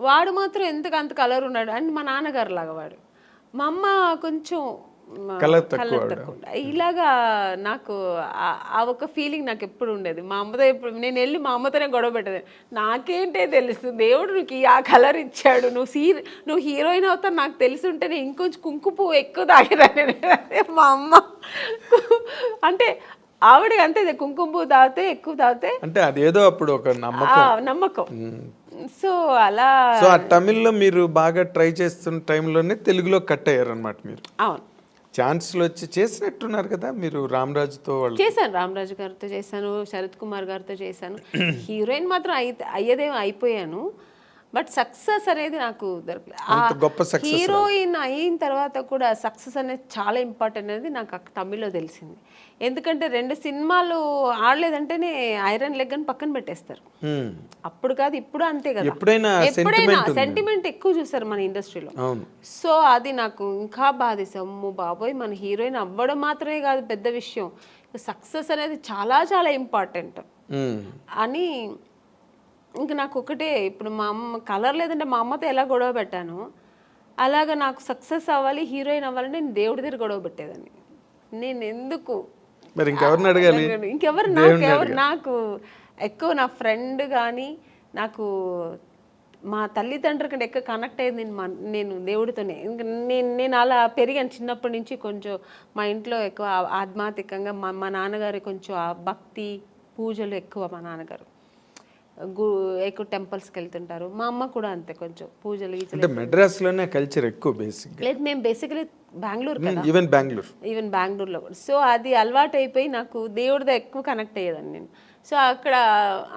వాడు మాత్రం ఎందుకు అంత కలర్ ఉన్నాడు అని మా నాన్నగారు లాగా వాడు. మా అమ్మ కొంచెం కలర్ కలర్ తక్కువ. ఇలాగా నాకు ఆ ఒక ఫీలింగ్ నాకు ఎప్పుడు ఉండేది. మా అమ్మతో ఎప్పుడు నేను వెళ్ళి మా అమ్మతోనే గొడవ పెట్టేది. నాకేంటే తెలుసు దేవుడు నీకు ఆ కలర్ ఇచ్చాడు, నువ్వు హీరోయిన్ అవుతావు నాకు తెలిసి ఉంటే నేను ఇంకొంచెం కుంకుమ ఎక్కువ తాగేదాన్ని. మా అమ్మ అంటే ఆవిడ అంతే, కుంకుమ పువ్వు తాగితే ఎక్కువ తాగితే అంటే అదేదో అప్పుడు ఒక నమ్మకం. సో అలా సో ఆ తమిళ్లో మీరు బాగా ట్రై చేస్తున్న టైంలోనే తెలుగులో కట్ అయ్యారు అనమాట మీరు. అవును, ఛాన్స్లు వచ్చి చేసినట్టున్నారు కదా మీరు రామరాజుతో వాళ్ళు. చేశాను, రామరాజు గారితో చేశాను, శరత్ కుమార్ గారితో చేశాను. హీరోయిన్ మాత్రం అయ్యేదేమో అయిపోయాను, బట్ సక్సెస్ అనేది నాకు దొరకలేదు. హీరోయిన్ అయిన తర్వాత కూడా సక్సెస్ అనేది చాలా ఇంపార్టెంట్ అనేది నాకు తమిళ్లో తెలిసింది. ఎందుకంటే 2 సినిమాలు ఆడలేదంటేనే ఐరన్ లెగ్ అని పక్కన పెట్టేస్తారు. అప్పుడు కాదు ఇప్పుడు అంతే కదా, ఎప్పుడైనా సెంటిమెంట్ ఎక్కువ చూస్తారు మన ఇండస్ట్రీలో. సో అది నాకు ఇంకా బాధేసి, అమ్మో బాబోయ్ మన హీరోయిన్ అవ్వడం మాత్రమే కాదు పెద్ద విషయం, సక్సెస్ అనేది చాలా చాలా ఇంపార్టెంట్ అని. ఇంక నాకు ఒకటే, ఇప్పుడు మా అమ్మ కలర్ లేదంటే మా అమ్మతో ఎలా గొడవ పెట్టాను, అలాగా నాకు సక్సెస్ అవ్వాలి, హీరోయిన్ అవ్వాలంటే నేను దేవుడి దగ్గర గొడవ పెట్టేదాన్ని. నేను ఎందుకు మరి ఇంకెవరిని అడగాలి? ఇంకెవరు నాకు ఎక్కువ నా ఫ్రెండ్ కానీ, నాకు మా తల్లిదండ్రుల కంటే ఎక్కువ కనెక్ట్ అయ్యింది నేను దేవుడితోనే. నేను అలా పెరిగాను చిన్నప్పటి నుంచి. కొంచెం మా ఇంట్లో ఎక్కువ ఆధ్యాత్మికంగా మా నాన్నగారు కొంచెం భక్తి పూజలు ఎక్కువ. మా నాన్నగారు ఎక్కువ టెంపుల్స్కి వెళ్తుంటారు, మా అమ్మ కూడా అంతే, కొంచెం పూజలు. అంటే మెడ్రాస్లోనే కల్చర్ ఎక్కువ బేసిక్. లేదు, మేము బేసికలీ బెంగళూరు కదా, ఈవెన్ బెంగళూరులో కూడా. సో అది అలవాటు అయిపోయి నాకు దేవుడితో ఎక్కువ కనెక్ట్ అయ్యేదాన్ని నేను. సో అక్కడ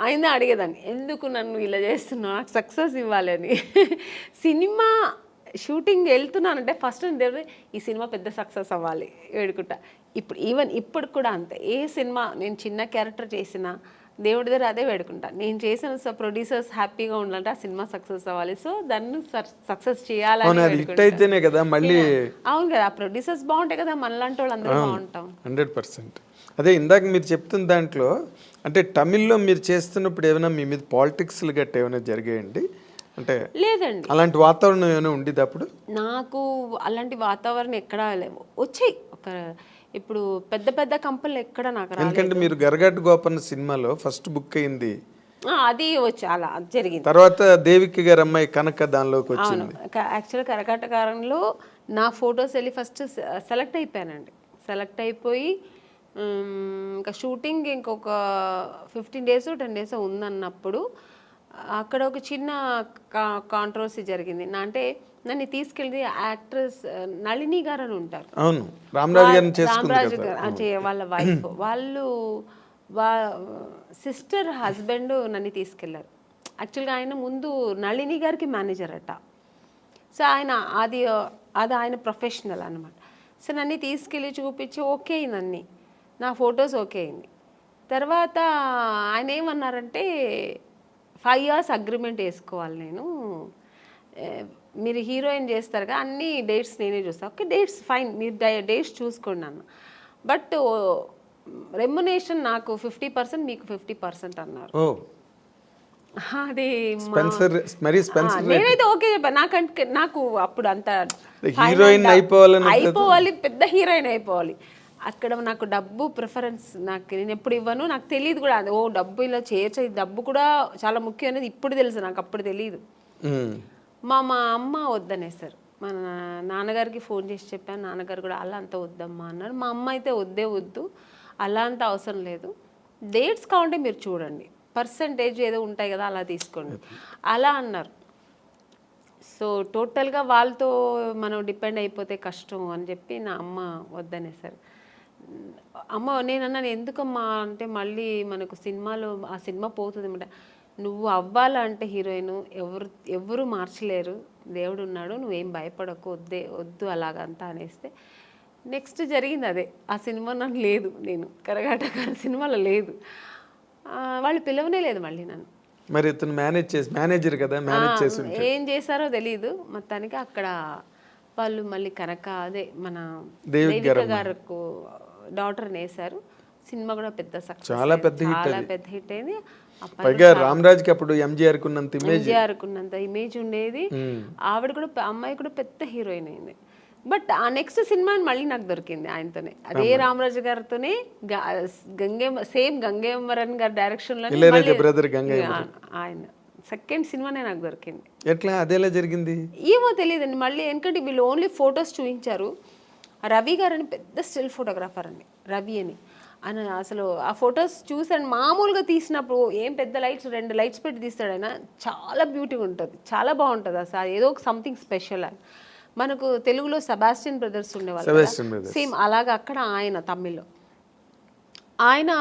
ఆయన అడిగేదాన్ని, ఎందుకు నన్ను ఇలా చేస్తున్నావు, నాకు సక్సెస్ ఇవ్వాలి అని. సినిమా షూటింగ్ వెళ్తున్నానంటే ఫస్ట్ దేవుడు ఈ సినిమా పెద్ద సక్సెస్ అవ్వాలి వేడుకుంటా. ఇప్పుడు కూడా అంతే, ఏ సినిమా నేను చిన్న క్యారెక్టర్ చేసినా దేవుడి దగ్గర అదే వేడుకుంటా. నేను చేసిన ప్రొడ్యూసర్స్ హ్యాపీగా ఉండాలంటే ఆ సినిమా సక్సెస్ అవ్వాలి, సో దాన్ని సక్సెస్ చేయాలని. అవును కదా, ఆ ప్రొడ్యూసర్స్ బాగుంటాయి కదా, మనలాంటి వాళ్ళు అందరూ బాగుంటాం. 100%. అదే ఇందాక మీరు చెప్తున్న దాంట్లో, అంటే తమిళ్లో మీరు చేస్తున్నప్పుడు ఏమైనా మీ మీద పాలిటిక్స్లు గట్ట ఏమైనా జరిగాయండి? అంటే లేదండి, అలాంటి వాతావరణం ఏమైనా ఉండేది అప్పుడు? నాకు అలాంటి వాతావరణం ఎక్కడా లేవు. వచ్చాయి ఇప్పుడు పెద్ద పెద్ద కంపెనీలు ఎక్కడ నాకు రాలేదు. ఎందుకంటే మీరు గరగట్ గోపన్న సినిమాలో ఫస్ట్ బుక్ అయింది, అది వచ్చి అలా జరిగింది. తర్వాత దేవికి గారి అమ్మాయి కనక దానిలోకి వచ్చింది. యాక్చువల్ కరకటకారంలో నా ఫొటోస్ వెళ్ళి ఫస్ట్ సెలెక్ట్ అయిపోయానండి. సెలెక్ట్ అయిపోయి ఇంకా షూటింగ్ ఇంకొక 15 days 10 days ఉందన్నప్పుడు అక్కడ ఒక చిన్న కాంట్రవర్సీ జరిగింది. అంటే నన్ను తీసుకెళ్ళి యాక్ట్రెస్ నళిని గారు అని ఉంటారు, అవును, రామరాజు గారు వాళ్ళ వైఫ్, వాళ్ళు సిస్టర్ హస్బెండ్ నన్ను తీసుకెళ్లారు. యాక్చువల్గా ఆయన ముందు నళిని గారికి మేనేజర్ అట. సో అది ఆయన ప్రొఫెషనల్ అనమాట. సో నన్ను తీసుకెళ్ళి చూపించి ఓకే అయింది, నా ఫొటోస్ ఓకే అయింది. తర్వాత ఆయన ఏమన్నారంటే 5 years అగ్రిమెంట్ వేసుకోవాలి, నేను మీరు హీరోయిన్ చేస్తారు కదా, అన్ని డేట్స్ నేనే చూస్తాను. ఓకే డేట్స్ ఫైన్, మీరు డేట్స్ చూసుకోండి అన్న, బట్ రెమ్యునేషన్ నాకు 50% మీకు 50% అన్నారు. అది నేనైతే ఓకే చెప్పాను. నాకు అప్పుడు అంత హీరోయిన్ అయిపోవాలి, పెద్ద హీరోయిన్ అయిపోవాలి. అక్కడ నాకు డబ్బు ప్రిఫరెన్స్ నేను ఎప్పుడు ఇవ్వను, నాకు తెలియదు కూడా. ఓ డబ్బు ఇలా చేయొచ్చు, డబ్బు కూడా చాలా ముఖ్యం అనేది ఇప్పుడు తెలుసు, నాకు అప్పుడు తెలియదు. మా అమ్మ వద్దనేసారు. మా నాన్నగారికి ఫోన్ చేసి చెప్పాను, నాన్నగారు కూడా అలా అంత వద్దమ్మా అన్నారు. మా అమ్మ అయితే వద్దు, అలా అంత అవసరం లేదు, డేట్స్ కావాలంటే మీరు చూడండి, పర్సంటేజ్ ఏదో ఉంటాయి కదా అలా తీసుకోండి అలా అన్నారు. సో టోటల్గా వాళ్ళతో మనం డిపెండ్ అయిపోతే కష్టం అని చెప్పి నా అమ్మ వద్దనేసారు. అమ్మ నేనన్నా ఎందుకమ్మా అంటే, మళ్ళీ మనకు సినిమాలో ఆ సినిమా పోతుంది అనమాట, నువ్వు అవ్వాలంటే హీరోయిన్ ఎవరు మార్చలేరు, దేవుడు ఉన్నాడు, నువ్వేం భయపడకు, వద్దు అలాగంతా అనేస్తే నెక్స్ట్ జరిగింది అదే. ఆ సినిమా నాకు లేదు, నేను కరగాటక సినిమాలో లేదు, వాళ్ళు పిలవనే లేదు మళ్ళీ నన్ను. మరి ఇతను మేనేజర్ కదా, ఏం చేశారో తెలీదు. మొత్తానికి అక్కడ వాళ్ళు మళ్ళీ కనక అదే మన దేవిక గారికి డాటర్ వేశారు. సినిమా కూడా పెద్ద సక్సెస్, చాలా పెద్ద హిట్ అయింది. రామరాజ్కి అప్పుడు ఎంజీఆర్ కున్నంత ఇమేజ్ ఉండేది. ఆవిడ కూడా అమ్మాయి కూడా పెద్ద హీరోయిన్ అయింది. బట్ ఆ నెక్స్ట్ సినిమా మళ్ళీ నాకు దొరికింది ఆయనతోనే, అదే రామరాజు గారితోనే, గంగేమరన్ గారి డైరెక్షన్ లో ఇళయరాజా బ్రదర్ గంగయ్య ఆయన సెకండ్ సినిమానే నాకు దొరికింది. ఎట్లా అదేలా జరిగింది? ఏమో తెలియదండి. మళ్ళీ ఎందుకంటే వీళ్ళు ఓన్లీ ఫొటోస్ చూపించారు. రవి గారు అని పెద్ద స్టిల్ ఫోటోగ్రాఫర్ అండి, రవి అని. ఆయన అసలు ఆ ఫొటోస్ చూసాను, మామూలుగా తీసినప్పుడు ఏం పెద్ద లైట్స్ 2 లైట్స్ పెట్టి తీస్తాడు ఆయన, చాలా బ్యూటీగా ఉంటుంది, చాలా బాగుంటుంది అసలు, ఏదో ఒక సంథింగ్ స్పెషల్ అని. మనకు తెలుగులో సెబాస్టియన్ బ్రదర్స్ ఉండేవాళ్ళు, సేమ్ అలాగా అక్కడ ఆయన తమిళ్లో ఆయన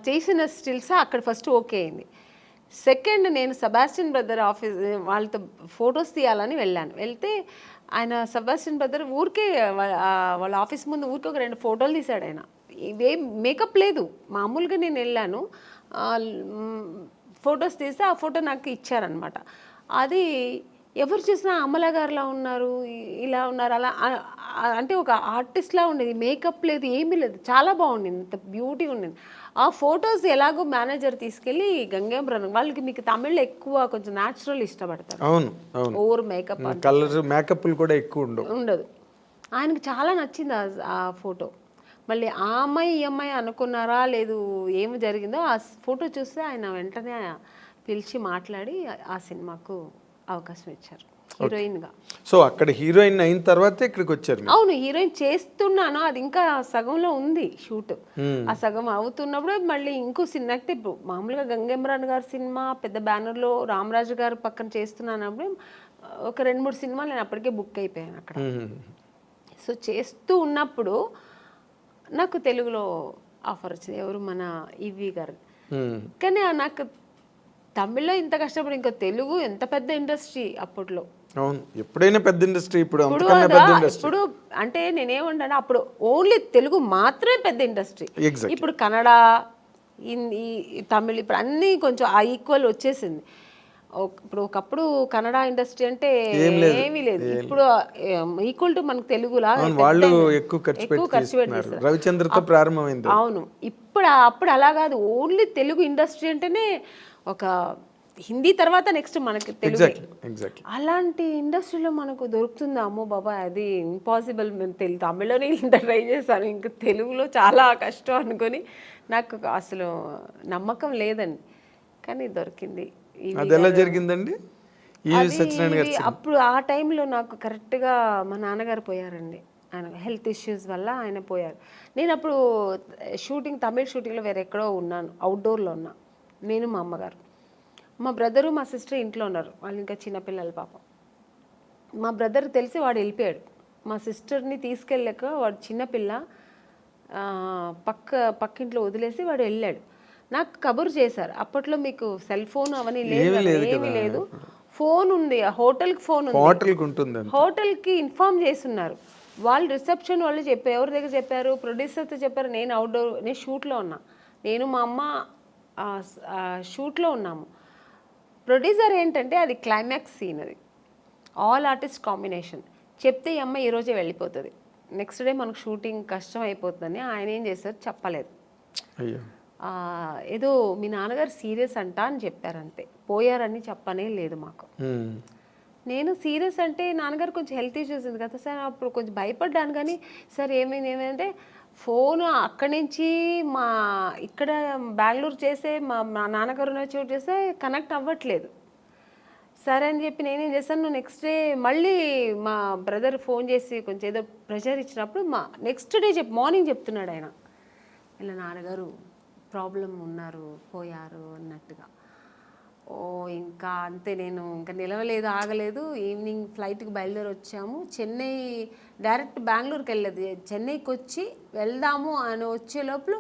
చేసిన స్టిల్స్ అక్కడ ఫస్ట్ ఓకే అయింది. సెకండ్ నేను సెబాస్టియన్ బ్రదర్ ఆఫీస్ వాళ్ళతో ఫొటోస్ తీయాలని వెళ్తే ఆయన సెబాస్టియన్ బ్రదర్ ఊరికే వాళ్ళ ఆఫీస్ ముందు ఊరికే ఒక 2 ఫోటోలు తీశాడు ఆయన. ఇవేం మేకప్ లేదు, మామూలుగా నేను వెళ్ళాను, ఫొటోస్ తీస్తే ఆ ఫోటో నాకు ఇచ్చారనమాట. అది ఎవరు చూసినా అమలా గారులా ఉన్నారు, ఇలా ఉన్నారు, అలా అంటే ఒక ఆర్టిస్ట్లా ఉండేది, మేకప్ లేదు, ఏమీ లేదు, చాలా బాగుండింది, ఇంత బ్యూటీ ఉండింది. ఆ ఫొటోస్ ఎలాగో మేనేజర్ తీసుకెళ్ళి గంగేమరన్ వాళ్ళకి, మీకు తమిళ్లో ఎక్కువ కొంచెం న్యాచురల్ ఇష్టపడతారు, అవును అవును, ఓవర్ మేకప్ కలర్ మేకప్లు కూడా ఎక్కువ ఉండదు. ఆయనకి చాలా నచ్చింది ఆ ఫోటో. మళ్ళీ ఆ అమ్మాయి ఈ అమ్మాయి అనుకున్నారా లేదు ఏమి జరిగిందో, ఆ ఫోటో చూస్తే ఆయన వెంటనే పిలిచి మాట్లాడి ఆ సినిమాకు అవకాశం ఇచ్చారు హీరోయిన్గా. సో అక్కడ హీరోయిన్ అయిన తర్వాత ఇక్కడికి వచ్చారు? అవును, హీరోయిన్ చేస్తున్నాను, అది ఇంకా సగంలో ఉంది షూట్. ఆ సగం అవుతున్నప్పుడు మళ్ళీ ఇంకో సినిమా, అంటే ఇప్పుడు మామూలుగా గంగేమరన్ గారి సినిమా పెద్ద బ్యానర్లో రామరాజు గారు పక్కన చేస్తున్నానప్పుడు ఒక 2-3 సినిమాలు నేను అప్పటికే బుక్ అయిపోయాను అక్కడ. సో చేస్తూ ఉన్నప్పుడు నాకు తెలుగులో ఆఫర్ వచ్చింది, ఎవరు మన ఈవి గారు. కానీ నాకు తమిళ్లో ఇంత కష్టపడి ఇంకా తెలుగు ఎంత పెద్ద ఇండస్ట్రీ అప్పట్లో. అవును, ఎప్పుడైనా పెద్ద ఇండస్ట్రీ, ఇప్పుడు ఇప్పుడు అంటే నేనేమంటాను, అప్పుడు ఓన్లీ తెలుగు మాత్రమే పెద్ద ఇండస్ట్రీ. ఇప్పుడు కన్నడ, హిందీ, తమిళ్ ఇప్పుడు అన్నీ కొంచెం ఆ ఈక్వల్ వచ్చేసింది. ఇప్పుడు ఒకప్పుడు కన్నడ ఇండస్ట్రీ అంటే ఏమీ లేదు, ఇప్పుడు ఈక్వల్ టు మనకు తెలుగులా వాళ్ళు ఎక్కువ ఖర్చు పెట్టి రవిచంద్రతో ప్రారంభమైంది. అవును, అప్పుడు అలా కాదు, ఓన్లీ తెలుగు ఇండస్ట్రీ అంటేనే ఒక హిందీ తర్వాత నెక్స్ట్ మనకి తెలుగు. అలాంటి ఇండస్ట్రీలో మనకు దొరుకుతుంది, అమ్మో బాబా అది ఇంపాసిబుల్. మేము తమిళ్లోనే ఇంత ట్రై చేశాను, ఇంకా తెలుగులో చాలా కష్టం అనుకొని నాకు అసలు నమ్మకం లేదండి, కానీ దొరికింది. అది ఎలా జరిగిందండి? అప్పుడు ఆ టైంలో నాకు కరెక్ట్గా మా నాన్నగారు పోయారండి, ఆయన హెల్త్ ఇష్యూస్ వల్ల ఆయన పోయారు. నేను అప్పుడు తమిళ్ షూటింగ్లో వేరే ఎక్కడో ఉన్నాను, అవుట్డోర్లో ఉన్నా, నేను మా అమ్మగారు, మా బ్రదరు మా సిస్టర్ ఇంట్లో ఉన్నారు, వాళ్ళు ఇంకా చిన్నపిల్లలు పాపం. మా బ్రదర్ తెలిసి వాడు వెళ్ళిపోయాడు, మా సిస్టర్ని తీసుకెళ్ళాక వాడు చిన్నపిల్ల పక్కింట్లో వదిలేసి వాడు వెళ్ళాడు. నాకు కబురు చేశారు, అప్పట్లో మీకు సెల్ ఫోన్ అవన్నీ లేదు, ఏమీ లేదు, ఫోన్ ఉంది, హోటల్కి ఫోన్ ఉంది, హోటల్కి ఇన్ఫార్మ్ చేస్తున్నారు వాళ్ళు. రిసెప్షన్ వాళ్ళు చెప్పారు, ఎవరి దగ్గర చెప్పారు, ప్రొడ్యూసర్తో చెప్పారు. నేను షూట్లో ఉన్నా, నేను మా అమ్మ షూట్లో ఉన్నాము. ప్రొడ్యూసర్ ఏంటంటే అది క్లైమాక్స్ సీన్, అది ఆల్ ఆర్టిస్ట్ కాంబినేషన్. చెప్తే ఈ అమ్మ ఈరోజే వెళ్ళిపోతుంది, నెక్స్ట్ డే మనకు షూటింగ్ కష్టం అయిపోతుందని ఆయన ఏం చేశారు, చెప్పలేదు. ఏదో మీ నాన్నగారు సీరియస్ అంట అని చెప్పారు, అంతే, పోయారని చెప్పనే లేదు మాకు. నేను సీరియస్ అంటే నాన్నగారు కొంచెం హెల్త్ ఇష్యూస్ ఉంది కదా సార్, అప్పుడు కొంచెం భయపడ్డాను. కానీ సార్ ఏమైందంటే ఫోన్ అక్కడి నుంచి ఇక్కడ బెంగళూరు చేసే మా నాన్నగారు షూట్ చేస్తే కనెక్ట్ అవ్వట్లేదు. సరే అని చెప్పి నేనేం చేశాను, నెక్స్ట్ డే మళ్ళీ మా బ్రదర్ ఫోన్ చేసి కొంచెం ఏదో ప్రెషర్ ఇచ్చినప్పుడు నెక్స్ట్ డే మార్నింగ్ చెప్తున్నాడు ఆయన, ఇలా నాన్నగారు ప్రాబ్లం ఉన్నారు, పోయారు అన్నట్టుగా. ఇంకా అంతే, నేను ఇంకా నిలవలేదు, ఆగలేదు. ఈవినింగ్ ఫ్లైట్కి బయలుదేరి వచ్చాము, చెన్నై డైరెక్ట్ బెంగళూరుకి వెళ్ళలేదు, చెన్నైకి వచ్చి వెళ్దాము అని వచ్చే లోపల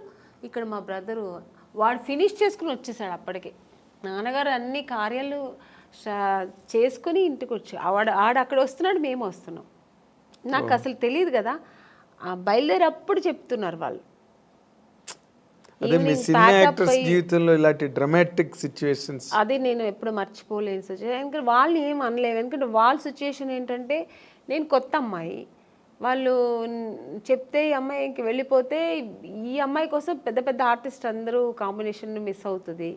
ఇక్కడ మా బ్రదరు వాడు ఫినిష్ చేసుకుని వచ్చేసాడు. అప్పటికే నాన్నగారు అన్ని కార్యాలు చేసుకుని ఇంటికి వచ్చి ఆడ అక్కడ వస్తున్నాడు, మేము వస్తున్నాం. నాకు అసలు తెలియదు కదా, బయలుదేరప్పుడు చెప్తున్నారు వాళ్ళు. అదే మీ సినిమా యాక్టర్స్ జీవితంలో ఇలాంటి డ్రామాటిక్ సిచ్యువేషన్స్ అది నేను ఎప్పుడు మర్చిపోలేని సిచ్యువేషన్. ఎందుకంటే వాళ్ళు ఏం అనలేవు, ఎందుకంటే వాళ్ళ సిచ్యువేషన్ ఏంటంటే నేను కొత్త అమ్మాయి, వాళ్ళు చెప్తే ఈ అమ్మాయికి వెళ్ళిపోతే ఈ అమ్మాయి కోసం పెద్ద పెద్ద ఆర్టిస్ట్ అందరూ కాంబినేషన్ మిస్ అవుతుంది,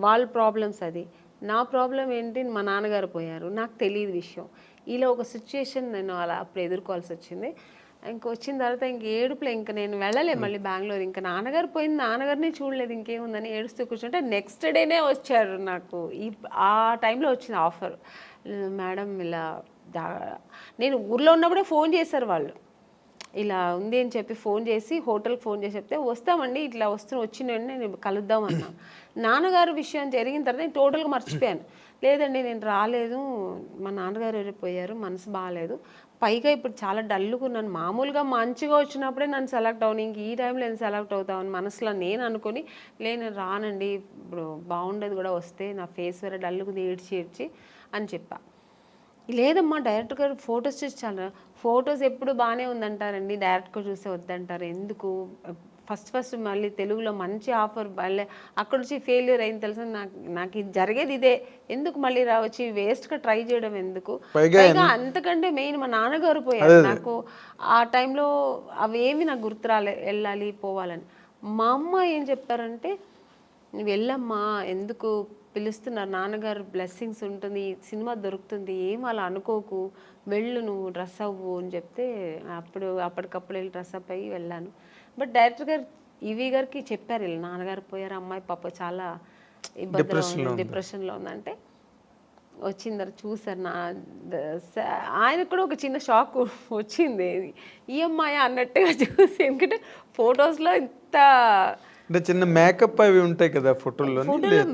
వాళ్ళ ప్రాబ్లమ్స్. అది నా ప్రాబ్లం ఏంటి, మా నాన్నగారు పోయారు, నాకు తెలియదు విషయం. ఇలా ఒక సిచ్యుయేషన్ నేను అలా అప్పుడు ఎదుర్కోవాల్సి వచ్చింది. వచ్చిన తర్వాత ఏడుపులే, ఇంక నేను వెళ్ళలే మళ్ళీ బెంగళూరు. ఇంకా నాన్నగారు పోయింది, నాన్నగారిని చూడలేదు, ఇంకేముందని ఏడుస్తూ కూర్చుంటే నెక్స్ట్ డేనే వచ్చారు నాకు. ఆ టైంలో వచ్చింది ఆఫర్, మేడం ఇలా నేను ఊర్లో ఉన్నప్పుడే ఫోన్ చేశారు వాళ్ళు, ఇలా ఉంది అని చెప్పి ఫోన్ చేసి హోటల్కి ఫోన్ చేసి చెప్తే వస్తామండి, ఇట్లా వచ్చినండి నేను కలుద్దామన్నా. నాన్నగారు విషయం జరిగిన తర్వాత నేను టోటల్గా మర్చిపోయాను. లేదండి నేను రాలేదు, మా నాన్నగారు వెళ్ళిపోయారు, మనసు బాగాలేదు, పైగా ఇప్పుడు చాలా డల్గా ఉన్నాను, మామూలుగా మంచిగా వచ్చినప్పుడే నన్ను సెలెక్ట్ అవును, ఇంక ఈ టైంలో నేను సెలెక్ట్ అవుతామని మనసులో నేను అనుకొని, నేను రానండి ఇప్పుడు బాగుండేది కూడా వస్తే, నా ఫేస్ వేరే డల్గా ఏడ్చి అని చెప్పా. లేదమ్మా డైరెక్టర్ గారు ఫొటోస్ చూసి చాలా, ఫొటోస్ ఎప్పుడు బాగానే ఉందంటారండి, డైరెక్ట్గా చూస్తే వద్దంటారు ఎందుకు, ఫస్ట్ మళ్ళీ తెలుగులో మంచి ఆఫర్ మళ్ళీ అక్కడ నుంచి ఫెయిల్యూర్ అయింది తెలుసా, నాకు ఇది జరిగేది ఇదే, ఎందుకు మళ్ళీ రావచ్చు వేస్ట్గా ట్రై చేయడం ఎందుకు, పైగా అంతకంటే మెయిన్ మా నాన్నగారు పోయారు, నాకు ఆ టైంలో అవేమి నాకు గుర్తు వెళ్ళాలి పోవాలని. మా అమ్మ ఏం చెప్పారంటే, నువ్వు వెళ్ళమ్మా, ఎందుకు పిలుస్తున్నారు, నాన్నగారు బ్లెస్సింగ్స్ ఉంటుంది, సినిమా దొరుకుతుంది, ఏం అలా అనుకోకు, వెళ్ళు నువ్వు డ్రెస్ అవ్వు అని చెప్తే అప్పటికప్పుడు వెళ్ళి డ్రెస్ అప్ అయ్యి వెళ్ళాను. బట్ డైరెక్టర్ గారు ఈవీ గారికి చెప్పారు, వీళ్ళు నాన్నగారు పోయారు, అమ్మాయి పాప చాలా ఇబ్బందిలో ఉంది, డిప్రెషన్లో ఉందంటే వచ్చింది చూసారు. ఆయనకు కూడా ఒక చిన్న షాక్ వచ్చింది, ఈ అమ్మాయి అన్నట్టుగా చూసి, ఎందుకంటే ఫొటోస్లో ఇంత అంటే చిన్న మేకప్ అవి ఉంటాయి కదా ఫోటోల్లో,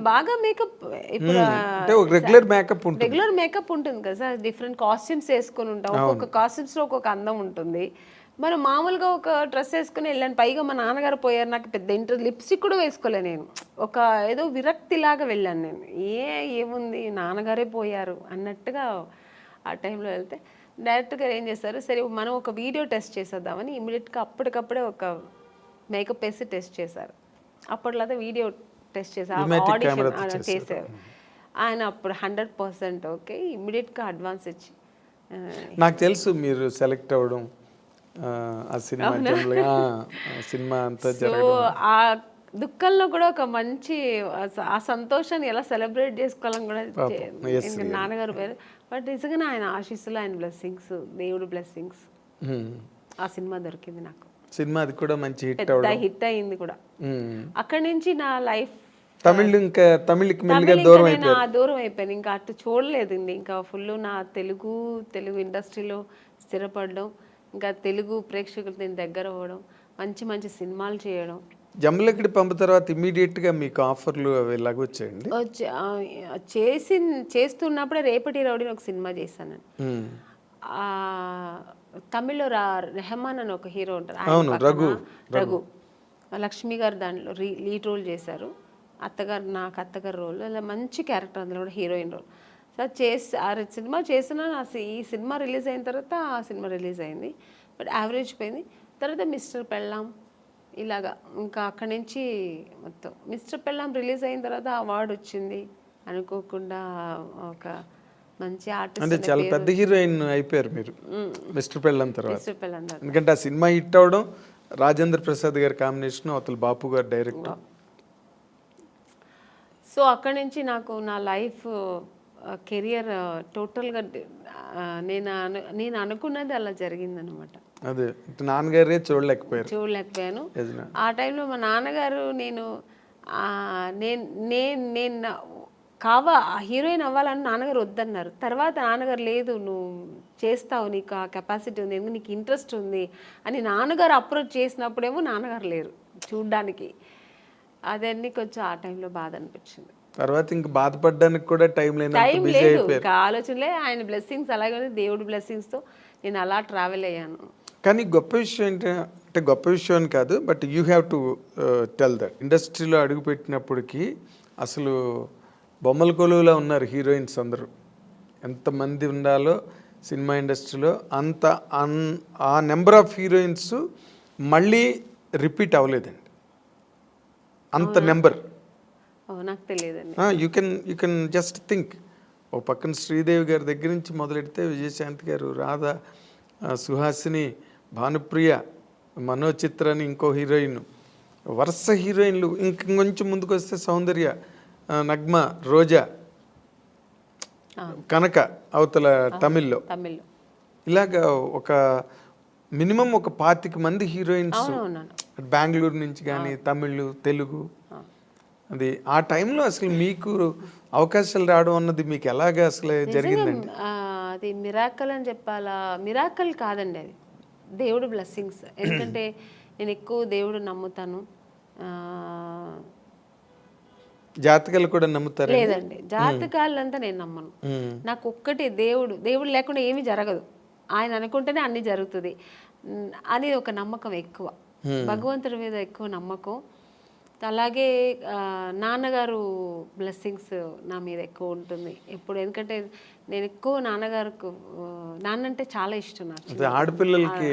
బాగా మేకప్, ఇప్పుడు రెగ్యులర్ మేకప్ ఉంటుంది కదా సార్, డిఫరెంట్ కాస్ట్యూమ్స్ వేసుకొని ఉంటాం, ఒక్కొక్క కాస్ట్యూమ్స్ లో ఒక్కొక్క అందం ఉంటుంది. మనం మామూలుగా ఒక డ్రెస్ వేసుకుని వెళ్ళాను, పైగా మా నాన్నగారు పోయారు, నాకు పెద్ద లిప్స్టిక్ కూడా వేసుకోలే, నేను ఒక ఏదో విరక్తిలాగా వెళ్ళాను, నేను ఏముంది నాన్నగారే పోయారు అన్నట్టుగా ఆ టైంలో వెళ్తే డైరెక్టర్ గారు ఏం చేస్తారు, సరే మనం ఒక వీడియో టెస్ట్ చేసేద్దామని ఇమీడియట్గా అప్పటికప్పుడే ఒక మేకప్ వేసి టెస్ట్ చేశారు. అప్పట్లో వీడియో టెస్ట్ చేశారు, ఆడిషన్ చేశారు ఆయన, అప్పుడు 100% ఓకే, ఇమ్మీడియట్గా అడ్వాన్స్ ఇచ్చి. నాకు తెలుసు మీరు సెలెక్ట్ అవ్వడం, ఆ సినిమా అంతా జరగడం, ఆ దుఃఖంలో కూడా ఒక మంచి ఆ సంతోషాన్ని ఎలా సెలబ్రేట్ చేసుకోవాలని కూడా నాన్నగారు పేరు, బట్ నిజంగా ఆయన ఆశీస్సులు, ఆయన బ్లెస్సింగ్స్, దేవుడు బ్లెస్సింగ్స్, ఆ సినిమా దొరికింది నాకు. సినిమా అది కూడా మంచి హిట్ అయింది కూడా. అక్కడి నుంచి నా లైఫ్ తమిళకి దూరం అయిపోయాను, ఇంకా అటు చూడలేదు, ఇంకా ఫుల్ నా తెలుగు ఇండస్ట్రీలో స్థిరపడడం, ఇంకా తెలుగు ప్రేక్షకులు నేను దగ్గర అవ్వడం, మంచి మంచి సినిమాలు చేయడం. జమ్మలకిడి పంపు తర్వాత ఇమీడియట్ గా మీకు ఆఫర్లు అవి వచ్చాయండి? చేస్తున్నప్పుడే రేపటి రౌడీని ఒక సినిమా చేశాను. తమిళ్లో రెహమాన్ అని ఒక హీరో ఉంటారు, రఘు లక్ష్మి గారు దాంట్లో లీడ్ రోల్ చేశారు, నాకు అత్తగారు రోల్, అలా మంచి క్యారెక్టర్, అందులో కూడా హీరోయిన్ రోల్. సో ఆ సినిమా చేసిన, ఈ సినిమా రిలీజ్ అయిన తర్వాత ఆ సినిమా రిలీజ్ అయింది, బట్ యావరేజ్ పోయింది. తర్వాత మిస్టర్ పెళ్ళాం, ఇలాగా ఇంకా అక్కడి నుంచి మొత్తం. మిస్టర్ పెళ్ళాం రిలీజ్ అయిన తర్వాత అవార్డు వచ్చింది అనుకోకుండా, ఒక మంచి ఆర్టిస్ట్, అంటే చాలా పెద్ద హీరోయిన్ అయిపోయారు మీరు మిస్టర్ పెళ్ళాం తర్వాత. ఎందుకంటే ఆ సినిమా హిట్ అవడం, రాజేంద్ర ప్రసాద్ గారి కాంబినేషన్, అతను బాపు గారు డైరెక్టర్. సో అక్కడి నుంచి నాకు నా లైఫ్ కెరియర్ టోటల్గా నేను అనుకున్నది అలా జరిగిందనమాట. అదే నాన్నగారే చూడలేకపోయాను. ఆ టైంలో మా నాన్నగారు నేను హీరోయిన్ అవ్వాలని నాన్నగారు వద్దన్నారు. తర్వాత నాన్నగారు లేదు నువ్వు చేస్తావు, నీకు ఆ కెపాసిటీ ఉంది, ఎందుకు నీకు ఇంట్రెస్ట్ ఉంది అని నాన్నగారు అప్రోచ్ చేసినప్పుడేమో నాన్నగారు లేరు చూడ్డానికి. అదన్నీ కొంచెం ఆ టైంలో బాధ అనిపించింది. తర్వాత ఇంక బాధపడడానికి కూడా టైం లేదు, ఆలోచనలే. ఆయన బ్లెస్సింగ్స్ అలాగే దేవుడి బ్లెస్సింగ్స్తో నేను అలా ట్రావెల్ అయ్యాను. కానీ గొప్ప విషయం ఏంటంటే, గొప్ప విషయం అని కాదు, but you have to tell that ఇండస్ట్రీలో అడుగుపెట్టినప్పటికీ అసలు బొమ్మల కొలువులో ఉన్నారు హీరోయిన్స్ అందరూ. ఎంతమంది ఉండాలో సినిమా ఇండస్ట్రీలో అంత ఆ నెంబర్ ఆఫ్ హీరోయిన్స్ మళ్ళీ రిపీట్ అవ్వలేదండి, అంత నెంబర్. నాకు తెలియదండి. You can just think. ఒక పక్కన శ్రీదేవి గారి దగ్గర నుంచి మొదలెడితే విజయశాంతి గారు, రాధా, సుహాసిని, భానుప్రియ, మనోచిత్ర అని ఇంకో హీరోయిన్, వరుస హీరోయిన్లు. ఇంకొంచెం ముందుకు వస్తే సౌందర్య, నగ్మ, రోజా, కనక అవతల తమిళ్లో తమిళ్లో. ఇలాగ ఒక మినిమం ఒక 25 మంది హీరోయిన్స్ అవునవును. బెంగళూరు నుంచి కానీ తమిళ్ తెలుగు అది ఆ టైంలో అసలు మీకు అవకాశాలు రావడం అన్నది మీకు ఎలాగ అసలు జరిగిందండి? అది మిరాకల్ అని చెప్పాలా? మిరాకల్ కాదండి, అది దేవుడు బ్లెస్సింగ్స్. ఎందుకంటే నేను ఎక్కువ దేవుడు నమ్ముతాను. జాతకాలు కూడా నమ్ముతారు? లేదండి, జాతకాలంతా నేను నమ్మను. నాకు ఒక్కటి దేవుడు లేకుండా ఏమీ జరగదు, ఆయన అనుకుంటేనే అన్ని జరుగుతుంది అని ఒక నమ్మకం ఎక్కువ, భగవంతుడి మీద ఎక్కువ నమ్మకం. అలాగే నాన్నగారు బ్లెస్సింగ్స్ నా మీద ఎక్కువ ఉంటుంది ఎప్పుడు. ఎందుకంటే నేను ఎక్కువ నాన్న అంటే చాలా ఇష్టం నాకు. ఆడపిల్లలకి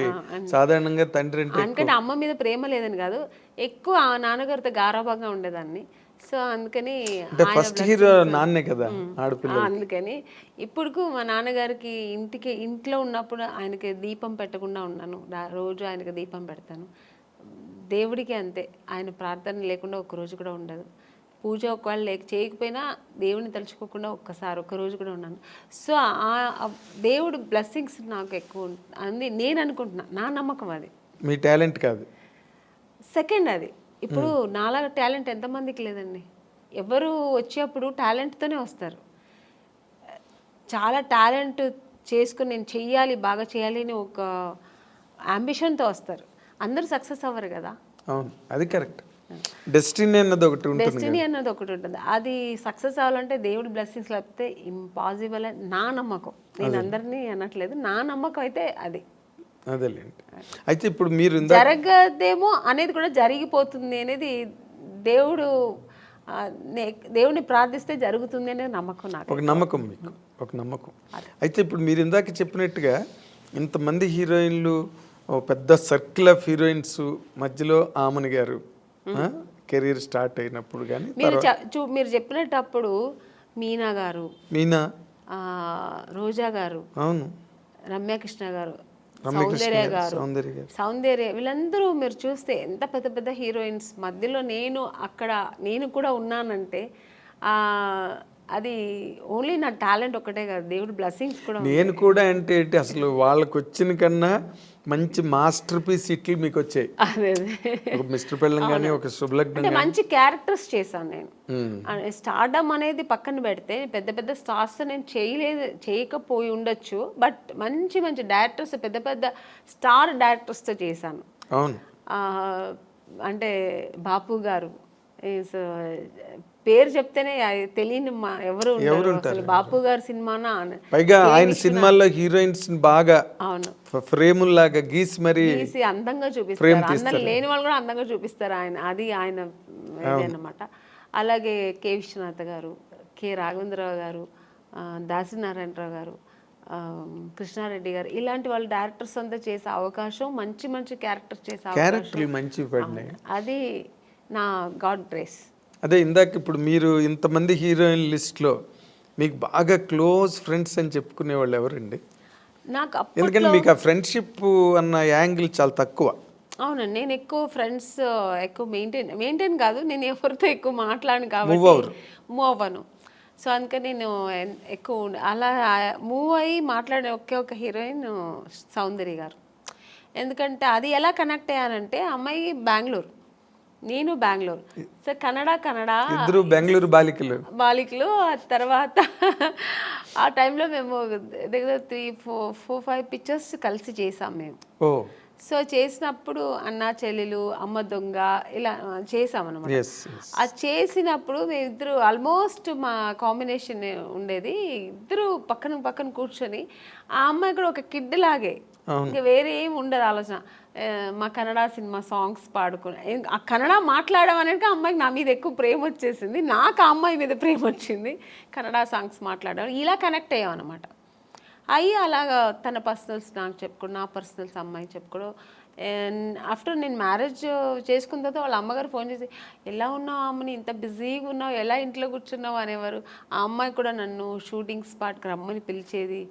సాధారణంగా తండ్రి అంటే ఎందుకంటే అమ్మ మీద ప్రేమ లేదని కాదు, ఎక్కువ నాన్నగారితో గారాభంగా ఉండేదాన్ని. సో అందుకని ఫస్ట్ హీరో నాన్నే కదా ఆడపిల్ల. అందుకని ఇప్పుడు మా నాన్నగారికి ఇంట్లో ఉన్నప్పుడు ఆయనకి దీపం పెట్టకుండా ఉన్నాను. రోజు ఆయనకి దీపం పెడతాను. దేవుడికి అంతే, ఆయన ప్రార్థన లేకుండా ఒక్కరోజు కూడా ఉండదు. పూజ ఒకవేళ చేయకపోయినా దేవుడిని తలుచుకోకుండా ఒక్కరోజు కూడా ఉన్నాను. సో దేవుడు బ్లెస్సింగ్స్ నాకు ఎక్కువ అని నేను అనుకుంటున్నా, నా నమ్మకం అది. మీ టాలెంట్ కాదు, సెకండ్ అది. ఇప్పుడు నాలాగా టాలెంట్ ఎంతమందికి లేదండి. ఎవరు వచ్చేప్పుడు టాలెంట్తోనే వస్తారు. చాలా టాలెంట్ చేసుకుని నేను చెయ్యాలి, బాగా చేయాలి అని ఒక అంబిషన్తో వస్తారు. అందరూ సక్సెస్ అవ్వరు కదా. అవును, అది కరెక్ట్. డెస్టినీ అన్నది ఒకటి ఉంటుంది. అది సక్సెస్ అవ్వాలంటే దేవుడి బ్లెస్సింగ్స్ లేకపోతే ఇంపాసిబుల్ అని నా నమ్మకం. నేను అందరినీ అనట్లేదు, నా నమ్మకం అయితే అది. అదేలేండి. అయితే ఇప్పుడు మీరు జరగదేమో అనేది కూడా జరిగిపోతుంది అనేది దేవుడిని ప్రార్థిస్తే జరుగుతుంది అనే నమ్మకం నాకు. ఒక నమ్మకం, మీకు ఒక నమ్మకం. అయితే ఇప్పుడు మీరు ఇందాక చెప్పినట్టుగా ఇంతమంది హీరోయిన్లు, పెద్ద సర్కిల్ ఆఫ్ హీరోయిన్స్ మధ్యలో ఆమని గారు కెరీర్ స్టార్ట్ అయినప్పుడు కానీ మీరు చెప్పినప్పుడు మీనా, రోజా గారు, అవును, రమ్యకృష్ణ గారు, సౌందర్య వీళ్ళందరూ మీరు చూస్తే ఎంత పెద్ద పెద్ద హీరోయిన్స్ మధ్యలో నేను కూడా ఉన్నానంటే అది ఓన్లీ నా టాలెంట్ ఒకటే కాదు, దేవుడి బ్లెస్సింగ్స్ కూడా. నేను కూడా అంటే అసలు వాళ్ళకి వచ్చిన కన్నా మంచి మాస్టర్ పీస్ ఇట్లు మీకు వచ్చాయి. ఒక మిస్టర్ పెళ్ళం కానీ ఒక శుభలగ్నం, మంచి క్యారెక్టర్స్ చేశాను నేను. స్టార్డమ్ అనేది పక్కన పెడితే పెద్ద పెద్ద స్టార్స్ నేను చేయకపోయి ఉండొచ్చు, బట్ మంచి మంచి డైరెక్టర్స్, పెద్ద పెద్ద స్టార్ డైరెక్టర్స్తో చేశాను. అవును, అంటే బాపు గారు పేరు చెప్తేనే తెలియని ఎవరు ఉంటారు. బాపు గారి సినిమానా, పైగా ఆయన సినిమాల్లో హీరోయిన్స్ బాగా అవును ఫ్రేముల్ లాగా గీసి మరి అందంగా చూపిస్తారు. అందరు లేని వాళ్ళు కూడా అందంగా చూపిస్తారు అది ఆయన అన్నమాట. అలాగే కె విశ్వనాథ్ గారు, కె రాఘవేంద్రరావు గారు, దాసినారాయణరావు గారు, కృష్ణారెడ్డి గారు, ఇలాంటి వాళ్ళు డైరెక్టర్స్ అంతా చేసే అవకాశం, మంచి మంచి క్యారెక్టర్స్ చేసే అవకాశం, అది నా గాడ్ గ్రేస్. అదే ఇందాక ఇప్పుడు మీరు ఇంతమంది హీరోయిన్ లిస్ట్లో మీకు బాగా క్లోజ్ ఫ్రెండ్స్ అని చెప్పుకునే వాళ్ళు ఎవరండి? నాకు ఎందుకంటే మీకు ఆ ఫ్రెండ్షిప్ అన్న యాంగిల్ చాలా తక్కువ. అవునండి, నేను ఎక్కువ ఫ్రెండ్స్ ఎక్కువ మెయింటైన్ కాదు, నేను ఎవరితో ఎక్కువ మాట్లాడను కాబట్టి మూవ్ అవ్వను. సో అందుకని నేను ఎక్కువ అలా మూవ్ అయ్యి మాట్లాడే ఒక హీరోయిన్ సౌందర్య గారు. ఎందుకంటే అది ఎలా కనెక్ట్ అయ్యానంటే, అమ్మాయి బెంగళూరు, నేను బెంగళూరు. సో ఇద్దరు బెంగళూరు బాలికలు. తర్వాత ఆ టైంలో మేము దగ్గర 3-4-5 పిక్చర్స్ కలిసి చేసాం మేము. సో చేసినప్పుడు అన్నా చెల్లెలు, అమ్మ దొంగ ఇలా చేసామన్నమాట. అది చేసినప్పుడు మేము ఇద్దరు ఆల్మోస్ట్ మా కాంబినేషన్ ఉండేది. ఇద్దరు పక్కన కూర్చొని, ఆ అమ్మాయి కూడా ఒక కిడ్ లాగే, ఇంకా వేరే ఏమి ఉండదు ఆలోచన. మా కన్నడ సినిమా సాంగ్స్ పాడుకుని, ఆ కన్నడ మాట్లాడడం అనేది ఆ అమ్మాయికి నా మీద ఎక్కువ ప్రేమ వచ్చేసింది, నాకు ఆ అమ్మాయి మీద ప్రేమ వచ్చింది. కన్నడ సాంగ్స్ మాట్లాడడం ఇలా కనెక్ట్ అయ్యాం అనమాట. అయ్యి అలాగా తన పర్సనల్స్ నాకు చెప్పుకోవడం, నా పర్సనల్స్ అమ్మాయి చెప్పుకోవడం. ఆఫ్టర్ నేను మ్యారేజ్ చేసుకున్న తర్వాత వాళ్ళ అమ్మగారు ఫోన్ చేసి, ఎలా ఉన్నావు అమ్మని, ఇంత బిజీగా ఉన్నావు, ఎలా ఇంట్లో కూర్చున్నావు అనేవారు. ఆ అమ్మాయి కూడా నన్ను షూటింగ్ స్పాట్కి రమ్మని పిలిచేది.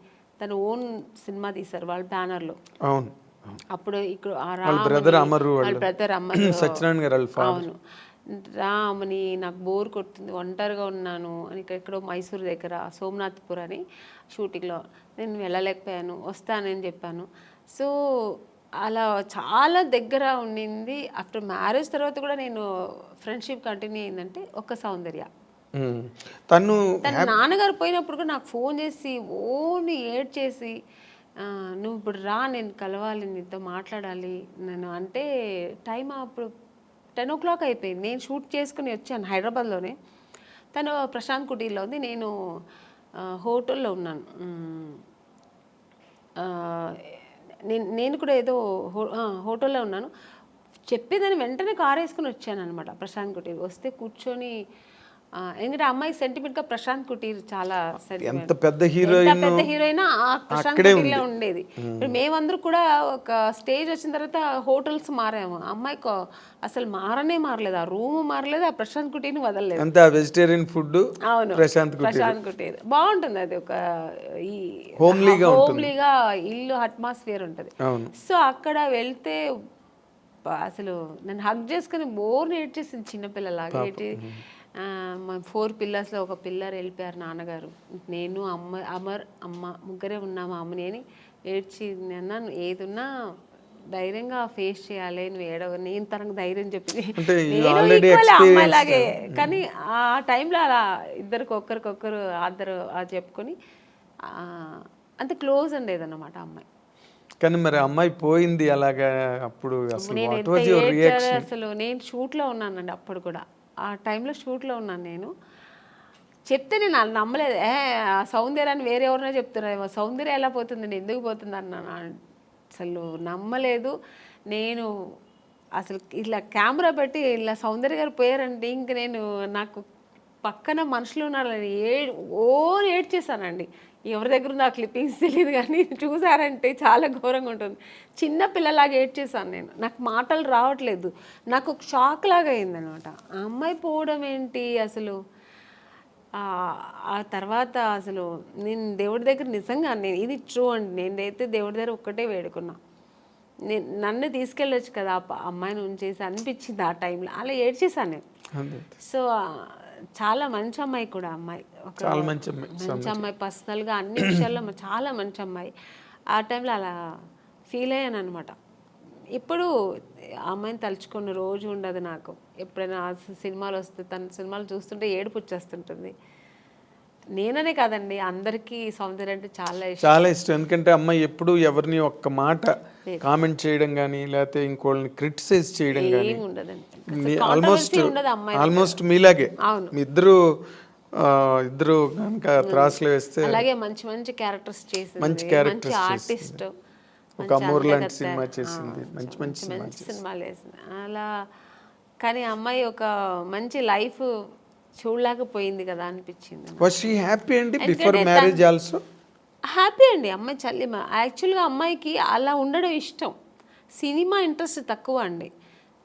తను ఓన్ సినిమా తీశారు వాళ్ళ బ్యానర్లో. అప్పుడు ఇక్కడ బ్రదర్ అమరు, అవును, రామని నాకు బోర్ కొడుతుంది, ఒంటరిగా ఉన్నాను అని ఎక్కడో మైసూర్ దగ్గర సోమనాథ్పూర్ అని షూటింగ్లో నేను వెళ్ళలేకపోయాను, వస్తానని చెప్పాను. సో అలా చాలా దగ్గర ఉండింది. ఆఫ్టర్ మ్యారేజ్ తర్వాత కూడా నేను ఫ్రెండ్షిప్ కంటిన్యూ అయిందంటే ఒక సౌందర్య. తను నాన్నగారు పోయినప్పుడు కూడా నాకు ఫోన్ చేసి ఓన్లీ ఏడ్ చేసి నువ్వు ఇప్పుడు రా, నేను కలవాలి, నీతో మాట్లాడాలి నేను అంటే. టైం అప్పుడు 10 o'clock అయిపోయింది. నేను షూట్ చేసుకుని వచ్చాను హైదరాబాద్లోనే. తను ప్రశాంత్ కుటీర్లో ఉంది, నేను హోటల్లో ఉన్నాను. నేను కూడా ఏదో హోటల్లో ఉన్నాను. చెప్పేదాన్ని వెంటనే కారు వేసుకుని వచ్చాను అనమాట ప్రశాంత్ కుటీర్. వస్తే కూర్చొని ఎందుకంటే అమ్మాయి సెంటిమెంట్గా ప్రశాంత్ కుటీర్ చాలా ఎంత పెద్ద హీరోయిన్ ఆ ప్రశాంత్ కుటీర్లో ఉండేది. ఇప్పుడు మేమందరూ కూడా ఒక స్టేజ్ వచ్చిన తర్వాత హోటల్స్ మారాము. అమ్మాయికి అసలు మారలేదు, ఆ రూమ్ మారలేదు, ఆ ప్రశాంత్ కుటీర్ని వదలలేదు. అంతా వెజిటేరియన్ ఫుడ్. అవును, ప్రశాంత్ కుటీర్ బాగుంటుంది. అది ఒక ఈ హోమ్లీగా ఇల్లు అట్మాస్ఫియర్ ఉంటుంది. సో అక్కడ వెళ్తే అసలు నన్ను హగ్ చేసుకుని బోర్ ఏడ్చేసింది చిన్నపిల్లలాగా. మా 4 పిల్లర్స్లో ఒక పిల్లర్ వెళ్ళిపోయారు నాన్నగారు, నేను అమ్మ ముగ్గురే ఉన్నాము అమ్మని అని ఏడ్చి. అన్నాను ఏదున్నా ధైర్యంగా ఫేస్ చేయాలి, నువ్వు నేను తనకు ధైర్యం చెప్పింది, నేను అమ్మాయిలాగే. కానీ ఆ టైంలో అలా ఒకరికొకరు ఆద్దరు చెప్పుకొని అంత క్లోజ్ ఉండేది అన్నమాట అమ్మాయి. కానీ మరి అమ్మాయి పోయింది అలాగా, అప్పుడు అసలు నేను షూట్లో ఉన్నానండి అప్పుడు కూడా. ఆ టైంలో షూట్లో ఉన్నాను నేను. చెప్తే నేను నమ్మలేదు. సౌందర్యాన్ని వేరే ఎవరైనా చెప్తున్నారు, సౌందర్య ఎలా పోతుందండి, ఎందుకు పోతుంది అన్నాను. అసలు నమ్మలేదు నేను. అసలు ఇలా కెమెరా పెట్టి ఇలా సౌందర్య గారు పోయారంటే ఇంక నేను నాకు పక్కన మనుషులు ఉన్నారని ఏడ్చేసానండి. ఎవరి దగ్గర ఉందో ఆ క్లిప్పింగ్స్ తెలియదు కానీ చూసారంటే చాలా ఘోరంగా ఉంటుంది. చిన్న పిల్లలాగా ఏడ్చేసాను నేను. నాకు మాటలు రావట్లేదు, నాకు ఒక షాక్ లాగా అయిందనమాట. ఆ అమ్మాయి పోవడం ఏంటి అసలు. ఆ తర్వాత అసలు నేను దేవుడి దగ్గర నిజంగా ఇది ట్రూ అండి, నేనైతే దేవుడి దగ్గర ఒక్కటే వేడుకున్నా, నన్ను తీసుకెళ్ళొచ్చు కదా అమ్మాయిని ఉంచేసి అనిపించింది ఆ టైంలో. అలా ఏడ్చేసాను నేను. సో చాలా మంచి అమ్మాయి కూడా అమ్మాయి, చాలా మంచి అమ్మాయి, పర్సనల్గా అన్ని విషయాల్లో చాలా మంచి అమ్మాయి. ఆ టైంలో అలా ఫీల్ అయ్యాను అనమాట. ఇప్పుడు అమ్మాయిని తలుచుకున్న రోజు ఉండదు నాకు. ఎప్పుడైనా సినిమాలు వస్తే తన సినిమాలు చూస్తుంటే ఏడుపు వచ్చేస్తుంటుంది. నేననే కాదండి, అందరికీ సౌందర్య అంటే చాలా ఇష్టం. ఎందుకంటే అమ్మాయి ఎప్పుడు ఎవరిని ఒక్క మాట కామెంట్ చేయడం కానీ లేకపోతే ఇంకోళ్ళని క్రిటిసైజ్ చేయడం కానీ ఉండదండి. ఆల్మోస్ట్ మీలాగే ఇద్దరు కనుక త్రాసులు వేస్తే అలాగే మంచి మంచి క్యారెక్టర్స్ చేసింది, మంచి ఆర్టిస్ట్, ఒక అమూర్ లాంటి సినిమా చేసింది, మంచి సినిమాలు వేసింది అలా. కానీ అమ్మాయి ఒక మంచి లైఫ్ చూడలేకపోయింది కదా అనిపించింది. వాస్ షీ హ్యాపీ అండి బిఫోర్ మ్యారేజ్ ఆల్సో? హ్యాపీ అండి అమ్మాయి చల్లిమ. యాక్చువల్గా అమ్మాయికి అలా ఉండడం ఇష్టం, సినిమా ఇంట్రెస్ట్ తక్కువ అండి.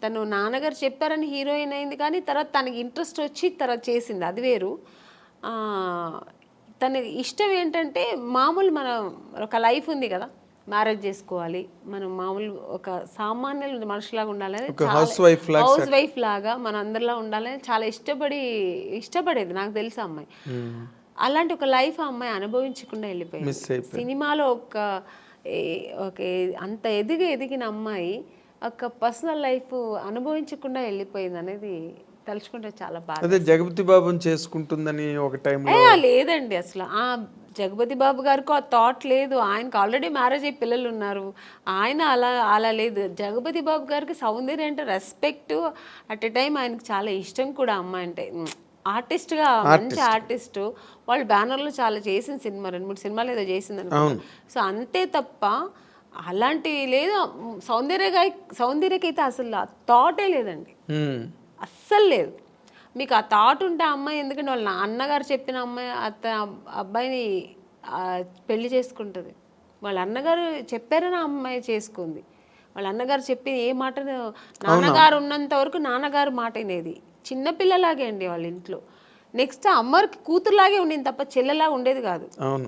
తను నాన్నగారు చెప్పారని హీరోయిన్ అయింది కానీ తర్వాత తనకి ఇంట్రెస్ట్ వచ్చి తర్వాత చేసింది, అది వేరు. తన ఇష్టం ఏంటంటే మామూలు మన ఒక లైఫ్ ఉంది కదా, మ్యారేజ్ చేసుకోవాలి, మనం మామూలు ఒక సామాన్య మనుషులాగా ఉండాలని, హౌస్ వైఫ్ లాగా మన అందరిలా ఉండాలని చాలా ఇష్టపడేది నాకు తెలుసు అమ్మాయి. అలాంటి ఒక లైఫ్ ఆ అమ్మాయి అనుభవించకుండా వెళ్ళిపోయింది. సినిమాలో ఒక అంత ఎదిగిన అమ్మాయి ఒక పర్సనల్ లైఫ్ అనుభవించకుండా వెళ్ళిపోయింది అనేది తలుచుకుంటే చాలా బాగా. జగపతి బాబుని చేసుకుంటుందని ఒక టైంలో లేదండి, అసలు ఆ జగపతి బాబు గారికి ఆ థాట్ లేదు. ఆయనకు ఆల్రెడీ మ్యారేజ్ అయ్యి పిల్లలు ఉన్నారు, ఆయన అలా లేదు. జగపతి బాబు గారికి సౌందర్య అంటే రెస్పెక్ట్, అట్ ఎ టైం ఆయనకు చాలా ఇష్టం కూడా అమ్మాయి అంటే. ఆర్టిస్ట్గా మంచి ఆర్టిస్ట్, వాళ్ళు బ్యానర్లో చాలా చేసిన సినిమా 2-3 సినిమాలు ఏదో చేసింది అనుకో. సో అంతే తప్ప అలాంటివి లేదు. సౌందర్యకైతే అసలు ఆ థాటే లేదండి, అస్సలు లేదు. మీకు ఆ థాట్ ఉంటే అమ్మాయి, ఎందుకంటే వాళ్ళ అన్నగారు చెప్పిన అమ్మాయి అబ్బాయిని పెళ్లి చేసుకుంటుంది. వాళ్ళ అన్నగారు చెప్పారని అమ్మాయి చేసుకుంది. వాళ్ళ అన్నగారు చెప్పి ఏ మాట, నాన్నగారు ఉన్నంత వరకు నాన్నగారు మాట వినేది. చిన్నపిల్లలాగే అండి వాళ్ళ ఇంట్లో. నెక్స్ట్ అమ్మకి కూతురులాగే ఉండేది తప్ప చెల్లెలాగా ఉండేది కాదు. అవును,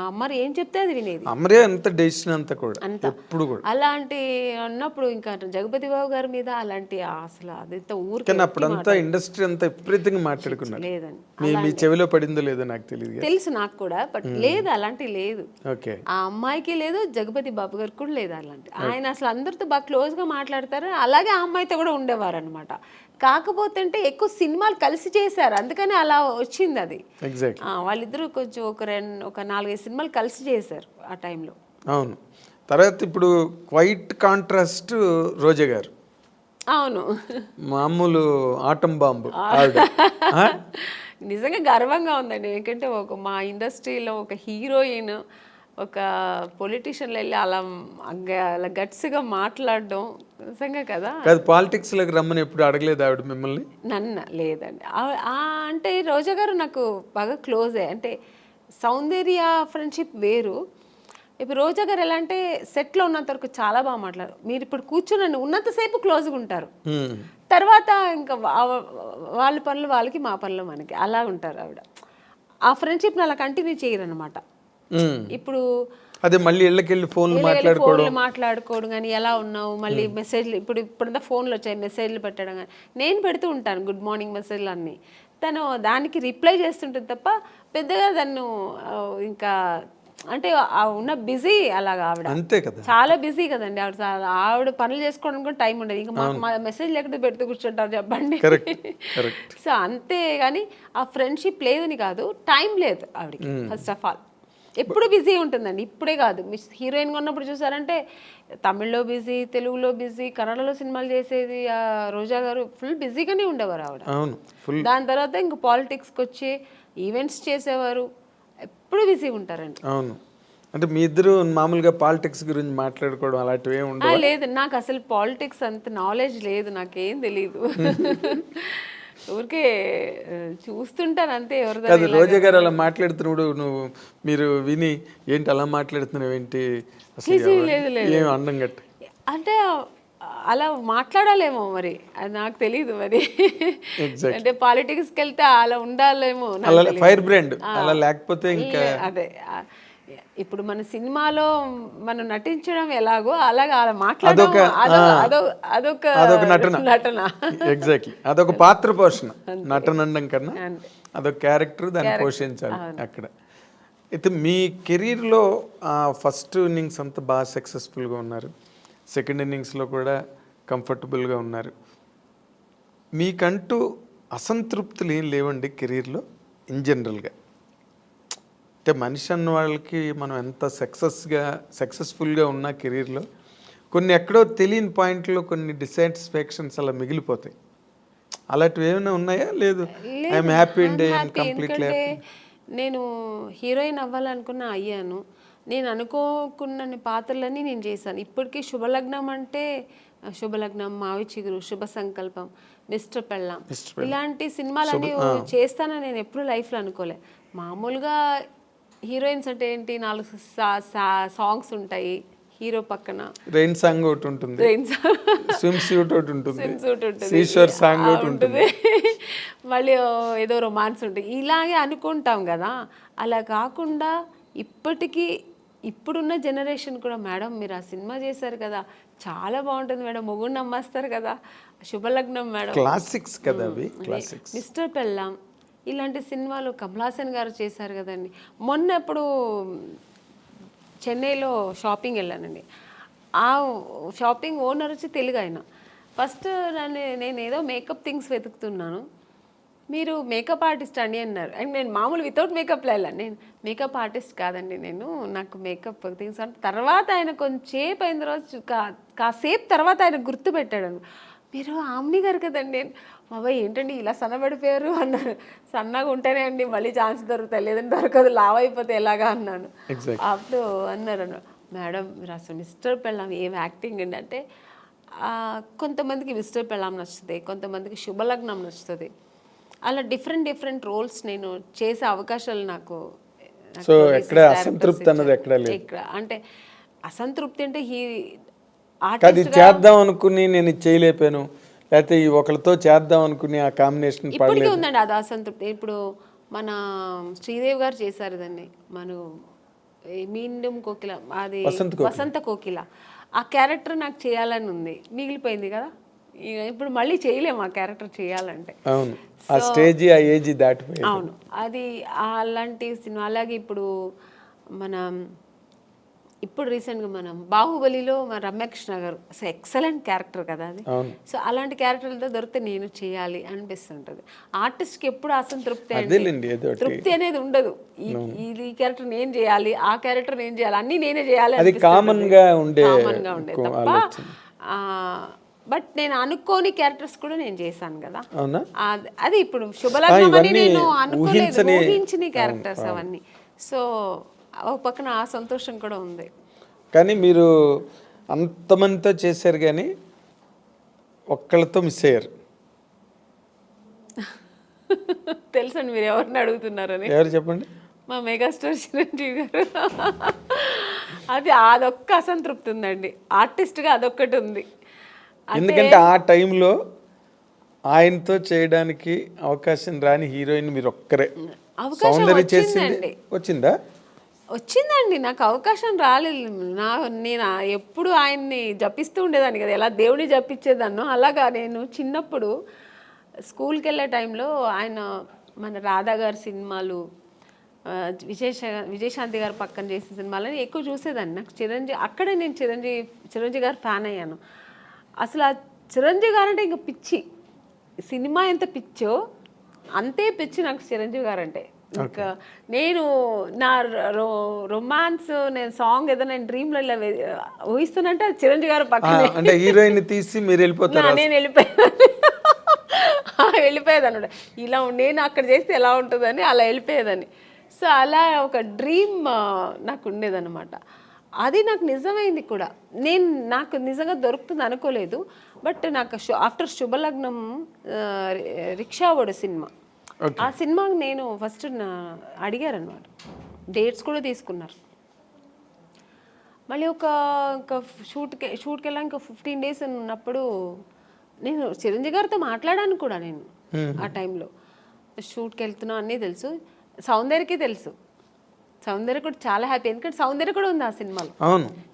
అమ్మరు ఏం చెప్తే అది వినేది. అమరే అంత డెసిషన్ అంతా కూడా ఎప్పుడు కూడా. అలాంటి అన్నప్పుడు ఇంకా జగపతి బాబు గారి మీద అలాంటి అసలు అదంతా ఊరికి కానీ అప్పుడంతా ఇండస్ట్రీ అంతా విపరీతంగా మాట్లాడుకున్నారు. లేదండి, మీ చెవిలో పడిందో లేదో నాకు తెలియదు. తెలుసు నాకు కూడా, బట్ లేదు అలాంటి లేదు. ఓకే, ఆ అమ్మాయికి లేదు, జగపతి బాబు గారికి కూడా లేదు అలాంటి. ఆయన అసలు అందరితో బాగా క్లోజ్ గా మాట్లాడతారు, అలాగే ఆ అమ్మాయితో కూడా ఉండేవారు అనమాట. కాకపోతే అంటే ఎక్కువ సినిమాలు కలిసి చేశారు, అందుకని అలా వచ్చింది అది. ఎగ్జాక్ట్లీ. వాళ్ళిద్దరూ కొంచెం ఒక 4-5 సినిమాలు కలిసి చేశారు ఆ టైంలో. అవును. తర్వాత ఇప్పుడు క్వైట్ కాంట్రాస్ట్ రోజా గారు. అవును, మామూలు ఆటం బాంబు ఆవిడ. నిజంగా గర్వంగా ఉందండి. ఎందుకంటే మా ఇండస్ట్రీలో ఒక హీరోయిన్ ఒక పొలిటీషియన్లు వెళ్ళి అలా గట్స్గా మాట్లాడడం నిజంగా కదా. కాదు, పాలిటిక్స్ లోకి రమ్మని ఎప్పుడు అడగలేదు ఆవిడ మిమ్మల్ని? నన్ను లేదండి. అంటే రోజా గారు నాకు బాగా క్లోజే. అంటే సౌందర్య ఫ్రెండ్షిప్ వేరు. ఇప్పుడు రోజా గారు ఎలా అంటే సెట్లో ఉన్నంత వరకు చాలా బాగా మాట్లాడారు. మీరు ఇప్పుడు కూర్చుని ఉన్నంతసేపు క్లోజ్గా ఉంటారు, తర్వాత ఇంకా వాళ్ళ పనులు వాళ్ళకి, మా పనులు మనకి, అలా ఉంటారు ఆవిడ. ఆ ఫ్రెండ్షిప్ని అలా కంటిన్యూ చేయరు అనమాట. ఇప్పుడు అదే మళ్ళీ ఇళ్ళకెళ్ళి ఫోన్లు మాట్లాడుకోవడం కానీ, ఎలా ఉన్నావు, మళ్ళీ మెసేజ్లు, ఇప్పుడంతా ఫోన్లు వచ్చాయి, మెసేజ్లు పెట్టడం కానీ నేను పెడుతూ ఉంటాను, గుడ్ మార్నింగ్ మెసేజ్లు అన్నీ. తను దానికి రిప్లై చేస్తుంటుంది తప్ప పెద్దగా తను ఇంకా అంటే ఉన్న బిజీ అలాగా ఆవిడ. అంతే కదా, చాలా బిజీ కదండి ఆవిడ పనులు చేసుకోవడానికి కూడా టైం ఉండదు. ఇంకా మా మెసేజ్ లేకపోతే పెడుతూ కూర్చుంటారు చెప్పండి. సో అంతే కానీ ఆ ఫ్రెండ్షిప్ లేదని కాదు, టైం లేదు ఆవిడకి. ఫస్ట్ ఆఫ్ ఆల్ ఎప్పుడు బిజీ ఉంటుందండి. ఇప్పుడే కాదు, హీరోయిన్గా ఉన్నప్పుడు చూసారంటే తమిళ్లో బిజీ, తెలుగులో బిజీ, కన్నడలో సినిమాలు చేసేది రోజా గారు. ఫుల్ బిజీగానే ఉండేవారు ఆవిడ. దాని తర్వాత ఇంక పాలిటిక్స్కి వచ్చి ఈవెంట్స్ చేసేవారు, ఎప్పుడు బిజీ ఉంటారండి. అవును. అంటే మీ ఇద్దరు మామూలుగా పాలిటిక్స్ గురించి మాట్లాడుకోవడం అలాంటివి ఏమి ఉండవు? లేదు, నాకు అసలు పాలిటిక్స్ అంత నాలెడ్జ్ లేదు, నాకేం తెలీదు. ఊరికే చూస్తుంటాను అంతే. ఎవరు రోజా గారు అలా మాట్లాడుతున్నాడు మీరు విని ఏంటి అలా మాట్లాడుతున్నావు ఏంటి ఏం అండం గట్ట అంటే అలా మాట్లాడాలేమో మరి, అది నాకు తెలీదు మరి. అంటే పాలిటిక్స్కి వెళ్తే అలా ఉండాలేమో, ఫైర్ బ్రాండ్ అలా లేకపోతే ఇంకా అదే. ఇప్పుడు మన సినిమాలో మనం నటించడం ఎలాగో అలాగా అలా మాట్లాడడం అదొక నటన. ఎగ్జాక్ట్లీ, అదొక పాత్ర పోషణ. నటన అనడం కన్నా అదొక క్యారెక్టర్, దాన్ని పోషించాలి అక్కడ. అయితే మీ కెరీర్లో ఫస్ట్ ఇన్నింగ్స్ అంతా బాగా సక్సెస్ఫుల్గా ఉన్నారు, సెకండ్ ఇన్నింగ్స్లో కూడా కంఫర్టబుల్గా ఉన్నారు. మీకంటూ అసంతృప్తులు ఏం లేవండి కెరీర్లో ఇన్ జనరల్గా? అంటే మనిషి అన్న వాళ్ళకి మనం ఎంత సక్సెస్ఫుల్గా ఉన్న కెరీర్లో కొన్ని ఎక్కడో తెలియని పాయింట్లో కొన్ని డిసాటిస్ఫాక్షన్స్ అలా మిగిలిపోతాయి. అలాంటివి ఏమైనా ఉన్నాయా? లేదు, ఐఎమ్ హ్యాపీ అండి, కంప్లీట్లీ హ్యాపీ. నేను హీరోయిన్ అవ్వాలనుకున్నా, అయ్యాను. నేను అనుకోకున్న పాత్రలన్నీ నేను చేశాను. ఇప్పటికీ శుభలగ్నం అంటే శుభలగ్నం, మావి చిగురు, శుభ సంకల్పం, మిస్టర్ పెళ్ళాం, ఇలాంటి సినిమాలన్నీ చేస్తానని నేను ఎప్పుడు లైఫ్లో అనుకోలే. మామూలుగా హీరోయిన్స్ అంటే ఏంటి, 4 సాంగ్స్ ఉంటాయి, హీరో పక్కన రెయిన్ సాంగ్ ఒకటి ఉంటుంది, స్విమ్ సూట్ ఒకటి ఉంటుంది, సీషోర్ సాంగ్ ఒకటి ఉంటుంది, మళ్ళీ ఏదో రొమాన్స్ ఉంటుంది, ఇలాగే అనుకుంటాం కదా. అలా కాకుండా ఇప్పుడున్న జనరేషన్ కూడా, మేడం మీరు ఆ సినిమా చేశారు కదా, చాలా బాగుంటుంది మేడం, మొగుడిని నమ్మేస్తారు కదా, శుభలగ్నం మేడం, క్లాసిక్స్ కదా అవి, క్లాసిక్స్, మిస్టర్ పెళ్ళాం, ఇలాంటి సినిమాలు కమల్ హాసన్ గారు చేశారు కదండి. మొన్న ఎప్పుడు చెన్నైలో షాపింగ్ వెళ్ళానండి. ఆ షాపింగ్ ఓనర్ వచ్చి తెలుగు ఆయన. ఫస్ట్ నేను ఏదో మేకప్ థింగ్స్ వెతుకుతున్నాను, మీరు మేకప్ ఆర్టిస్ట్ అండి అన్నారు. అండ్ నేను మామూలు వితౌట్ మేకప్లో వెళ్ళాను. నేను మేకప్ ఆర్టిస్ట్ కాదండి, నాకు మేకప్ థింగ్స్ అంటే. తర్వాత ఆయన కొంచెంసేపు అయిన తర్వాత కాసేపు తర్వాత ఆయన గుర్తుపెట్టాడు, మీరు ఆమ్ని గారు కదండి. బాబాయ్ ఏంటండి ఇలా సన్నబడిపోయారు అన్నారు. సన్నగా ఉంటేనే అండి మళ్ళీ ఛాన్స్ దొరుకుతాయి, లేదంటే దొరకదు, లావ్ అయిపోతే ఎలాగా అన్నాను. అప్పుడు అన్నారు, మేడం మీరు అసలు మిస్టర్ పెళ్ళాం ఏం యాక్టింగ్ అండి అంటే, కొంతమందికి మిస్టర్ పెళ్ళాం నచ్చుతుంది, కొంతమందికి శుభలగ్నం నచ్చుతుంది. అలా డిఫరెంట్ రోల్స్ నేను చేసే అవకాశాలు నాకు. సో ఎక్కడ అసంతృప్తి అన్నది ఎక్కడ లేదు. అంటే అసంతృప్తి అంటే అది చేద్దాం అనుకుని నేను చేయలేపాను, లేకపోతే ఈ ఒకరితో చేద్దాం అనుకుని ఆ కాంబినేషన్ ఇప్పటికీ ఉందండి అది అసంతృప్తి. ఇప్పుడు మన శ్రీదేవి గారు చేశారు దాన్ని, మీండం కోకిల, అది వసంత కోకిల. ఆ క్యారెక్టర్ నాకు చేయాలని ఉంది, మిగిలిపోయింది కదా. ఇప్పుడు మళ్ళీ చేయలేము ఆ క్యారెక్టర్ చేయాలంటే. అవును, ఆ స్టేజ్ ఆ ఏజ్ దాటిపోయి. అవును, అది అలాంటి సినిమా. అలాగే ఇప్పుడు ఇప్పుడు రీసెంట్గా మనం బాహుబలిలో మన రమ్యకృష్ణ గారు అసలు ఎక్సలెంట్ క్యారెక్టర్ కదా అది. సో అలాంటి క్యారెక్టర్లతో దొరికితే నేను చేయాలి అనిపిస్తుంటుంది. ఆర్టిస్ట్కి ఎప్పుడు అసంతృప్తి తృప్తి అనేది ఉండదు. ఈ క్యారెక్టర్ నేను చేయాలి, ఆ క్యారెక్టర్ నేను చేయాలి, అన్నీ నేనే చేయాలి, అది కామన్ గా ఉండే తప్ప. బట్ నేను అనుకోని క్యారెక్టర్స్ కూడా నేను చేశాను కదా. అది ఇప్పుడు శుభలగ్నం అని నేను అనుకోలేదు, ఊహించిన క్యారెక్టర్స్ అవన్నీ. సో ఒక పక్కన ఆ సంతోషం కూడా ఉంది. కానీ మీరు అంతమందితో చేశారు కానీ ఒక్కళ్ళతో మిస్ అయ్యారు. తెలుసండి మీరు ఎవరిని అడుగుతున్నారని. ఎవరు చెప్పండి? మా మెగాస్టార్ చిరంజీవి గారు. అదొక్క అసంతృప్తి ఉందండి, ఆర్టిస్ట్గా అదొక్కటి ఉంది. ఎందుకంటే ఆ టైంలో ఆయనతో చేయడానికి అవకాశం రాని హీరోయిన్ మీరు ఒక్కరే. సౌందర్య చేసింది వచ్చిందండి, నాకు అవకాశం రాలేదు. నేను ఎప్పుడు ఆయన్ని జపిస్తూ ఉండేదాన్ని కదా, ఎలా దేవుడిని జపించేదాన్నో అలాగా. నేను చిన్నప్పుడు స్కూల్కి వెళ్ళే టైంలో ఆయన మన రాధా గారి సినిమాలు, విజయశాంతి గారు పక్కన చేసిన సినిమాలని ఎక్కువ చూసేదాన్ని. నాకు అక్కడే నేను చిరంజీవి గారు ఫ్యాన్ అయ్యాను. అసలు ఆ చిరంజీవి గారు అంటే ఇంకా పిచ్చి. సినిమా ఎంత పిచ్చో అంతే పిచ్చి నాకు చిరంజీవి గారు అంటే. ఇంకా నేను నా రొమాన్స్, నేను సాంగ్ ఏదో నేను డ్రీమ్లో ఇలా ఊహిస్తున్నంటే అది చిరంజీవి గారు పక్కన హీరోయిన్ తీసి మీరు వెళ్ళిపోతారు. నేను వెళ్ళిపోయేదాన్ని ఇలా నేను అక్కడ చేస్తే ఎలా ఉంటుందని అలా వెళ్ళిపోయేదాన్ని. సో అలా ఒక డ్రీమ్ నాకు ఉండేదన్నమాట. అది నాకు నిజమైంది కూడా. నాకు నిజంగా దొరుకుతుంది అనుకోలేదు. బట్ నాకు ఆఫ్టర్ శుభలగ్నం రిక్షావాడు సినిమా, ఆ సినిమాకి నేను ఫస్ట్ అడిగారు అనమాట, డేట్స్ కూడా తీసుకున్నారు. మళ్ళీ ఒక షూట్కి వెళ్ళాక 15 days ఉన్నప్పుడు నేను చిరంజీవి గారితో మాట్లాడాను కూడా. నేను ఆ టైంలో షూట్కి వెళ్తున్నా అన్నీ తెలుసు, సౌందర్యకి తెలుసు. సౌందర్య కూడా చాలా హ్యాపీ, ఎందుకంటే సౌందర్య కూడా ఉంది ఆ సినిమాలో.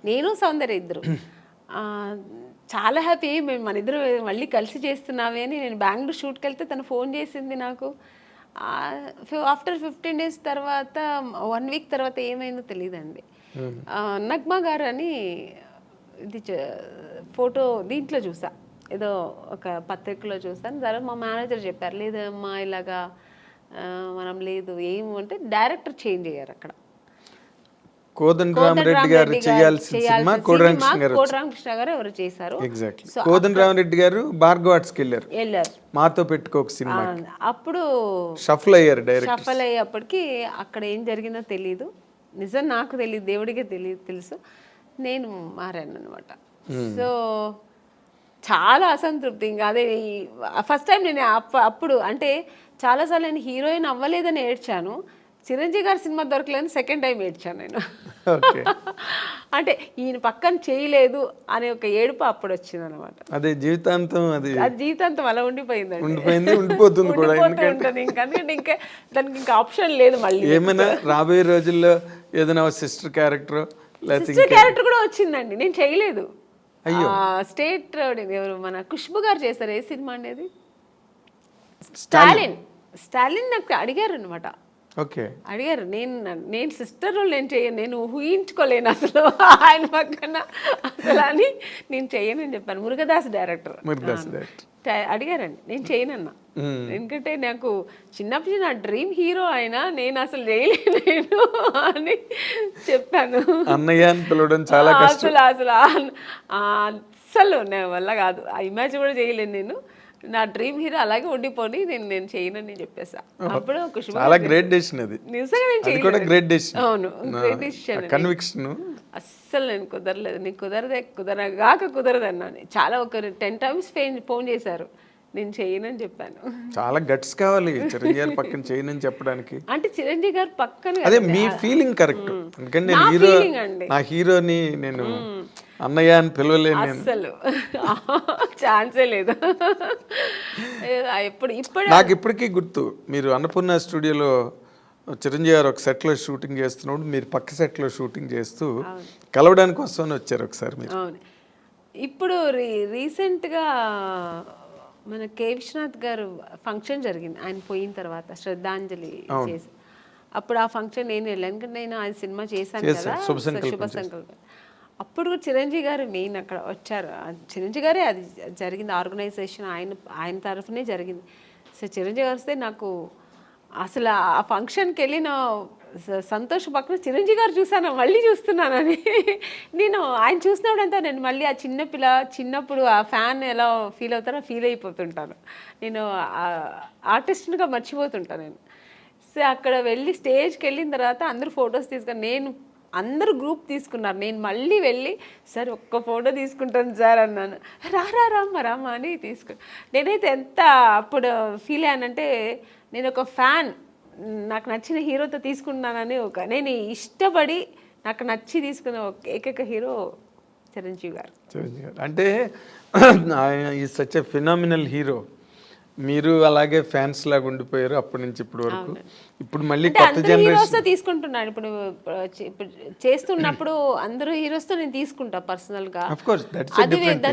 నేను సౌందర్య ఇద్దరు చాలా హ్యాపీ. మేము మన ఇద్దరు మళ్ళీ కలిసి చేస్తున్నామే అని. నేను బెంగళూరు షూట్కి వెళ్తే తను ఫోన్ చేసింది నాకు. ఆఫ్టర్ 15 days తర్వాత 1 week తర్వాత ఏమైందో తెలియదండి. నగ్మా గారు అని ఇది ఫోటో దీంట్లో చూసా, ఏదో ఒక పత్రికలో చూసాను. తర్వాత మా మేనేజర్ చెప్పారు, లేదమ్మా ఇలాగా మనం లేదు ఏమంటే డైరెక్టర్ చేంజ్ అయ్యారు అక్కడ. కోదండరామరెడ్డి గారు చేయాల్సిన సినిమా కోదండరామకృష్ణ గారు ఎవరు చేశారు. కోదండరామరెడ్డి గారు భార్గవ ఆర్ట్స్కి వెళ్ళారు, మాతో పెట్టుకోక సినిమా. అప్పుడు షఫల్ అయ్యారు డైరెక్ట్. షఫల్ అయ్యేప్పటికి అక్కడ ఏం జరిగిందో తెలీదు, నిజం నాకు తెలియదు, దేవుడికే తెలుసు. నేను మారాను అనమాట. సో చాలా అసంతృప్తి. ఇంకా అదే ఫస్ట్ టైం నేను అప్పుడు అంటే చాలాసార్లు నేను హీరోయిన్ అవ్వలేదని ఏడ్చాను. చిరంజీవి గారి సినిమా దొరకలేదని సెకండ్ టైం ఏడ్చాను నేను. అంటే ఈయన పక్కన చేయలేదు అనే ఒక ఏడుపు అప్పుడు వచ్చింది అనమాట. అదే జీవితాంతం అది జీవితాంతం అలా ఉండిపోయిందండి, ఉండిపోతుంది కూడా. ఉంటుంది ఎందుకంటే ఇంకా దానికి ఇంకా ఆప్షన్ లేదు. మళ్ళీ ఏమైనా రాబోయే రోజుల్లో ఏదైనా సిస్టర్ క్యారెక్టర్ కూడా వచ్చిందండి, నేను చేయలేదు. స్టేట్ ఎవరు మన ఖుష్బు గారు చేశారు. ఏ సినిమా అనేది స్టాలిన్ నాకు అడిగారు అనమాట. అడిగారు, నేను సిస్టర్ రోల్ నేను చేయను, నేను ఊహించుకోలేను అసలు ఆయన పక్కన అసలు అని నేను చెయ్యనని చెప్పాను. మురుగదాస్ డైరెక్టర్ అడిగారండి, నేను చేయనన్నా. ఎందుకంటే నాకు చిన్నప్పటి నా డ్రీమ్ హీరో ఆయన, నేను అసలు చేయలేను అని చెప్పాను. అసలు నా వల్ల కాదు, ఆ ఇమేజ్ కూడా చేయలేను నేను. నా డ్రీమ్ హీరో అలాగే ఉండిపోని నేను చేయనని చెప్పేసా. అప్పుడు అస్సలు నేను కుదరలేదు, నీకు కుదరదు అన్నాను. చాలా ఒక 10 times ఫోన్ చేశారు, నేను చేయనని చెప్పాను. చాలా గట్స్ కావాలి చిరంజీవి గారు పక్కన చేయనని చెప్పడానికి. అంటే చిరంజీవి గారు పక్కన అదే మీ ఫీలింగ్ కరెక్ట్. ఎందుకంటే నా హీరోని నేను అన్నయ్య అని పిలవలేను నేను. అస్సలు ఛాన్సే లేదు. ఇప్పుడు నాకు ఇప్పటికీ గుర్తు, మీరు అన్నపూర్ణ స్టూడియోలో చిరంజీవి గారు ఒక సెట్లో షూటింగ్ చేస్తున్నప్పుడు మీరు పక్క సెట్లో షూటింగ్ చేస్తూ కలవడానికి వస్తామని వచ్చారు ఒకసారి మీరు. అవును. ఇప్పుడు రీసెంట్గా మన కే విశ్వనాథ్ గారు ఫంక్షన్ జరిగింది ఆయన పోయిన తర్వాత, శ్రద్ధాంజలి చేసి. అప్పుడు ఆ ఫంక్షన్ నేను వెళ్ళాను, ఎందుకంటే నేను ఆయన సినిమా చేశాను కదా, శుభ సంకల్పం. అప్పుడు కూడా చిరంజీవి గారు మెయిన్ అక్కడ వచ్చారు. చిరంజీవి గారే అది జరిగింది, ఆర్గనైజేషన్ ఆయన తరఫునే జరిగింది. సో చిరంజీవి గారు వస్తే నాకు అసలు ఆ ఫంక్షన్కి వెళ్ళిన సంతోష్ పక్కన చిరంజీవి గారు చూసాను, మళ్ళీ చూస్తున్నానని. నేను ఆయన చూసినప్పుడు అంతా నేను మళ్ళీ ఆ చిన్నప్పుడు ఆ ఫ్యాన్ ఎలా ఫీల్ అవుతారో ఫీల్ అయిపోతుంటాను. నేను ఆర్టిస్ట్గా మర్చిపోతుంటాను నేను. సో అక్కడ వెళ్ళి స్టేజ్కి వెళ్ళిన తర్వాత అందరూ ఫొటోస్ తీసుకొని, అందరూ గ్రూప్ తీసుకున్నారు, నేను మళ్ళీ వెళ్ళి సార్ ఒక్క ఫోటో తీసుకుంటాను సార్ అన్నాను. రామ్మ అని నేనైతే ఎంత అప్పుడు ఫీల్ అయ్యానంటే, నేను ఒక ఫ్యాన్, నాకు నచ్చిన హీరోతో తీసుకున్నానని నేను ఇష్టపడి నాకు నచ్చి తీసుకున్న ఏకైక హీరో చిరంజీవి గారు. అంటే ఆయన ఈ సచ్ ఎ ఫినామినల్ హీరో. మీరు అలాగే ఫ్యాన్స్ లాగా ఉండిపోయారు అప్పటి నుంచి ఇప్పటి వరకు. ఇప్పుడు మళ్ళీ కొత్త జనరేషన్ తీసుకుంటున్నాను. ఇప్పుడు చేస్తున్నప్పుడు అందరూ హీరోస్తో నేను తీసుకుంటా పర్సనల్ గా. Of course that's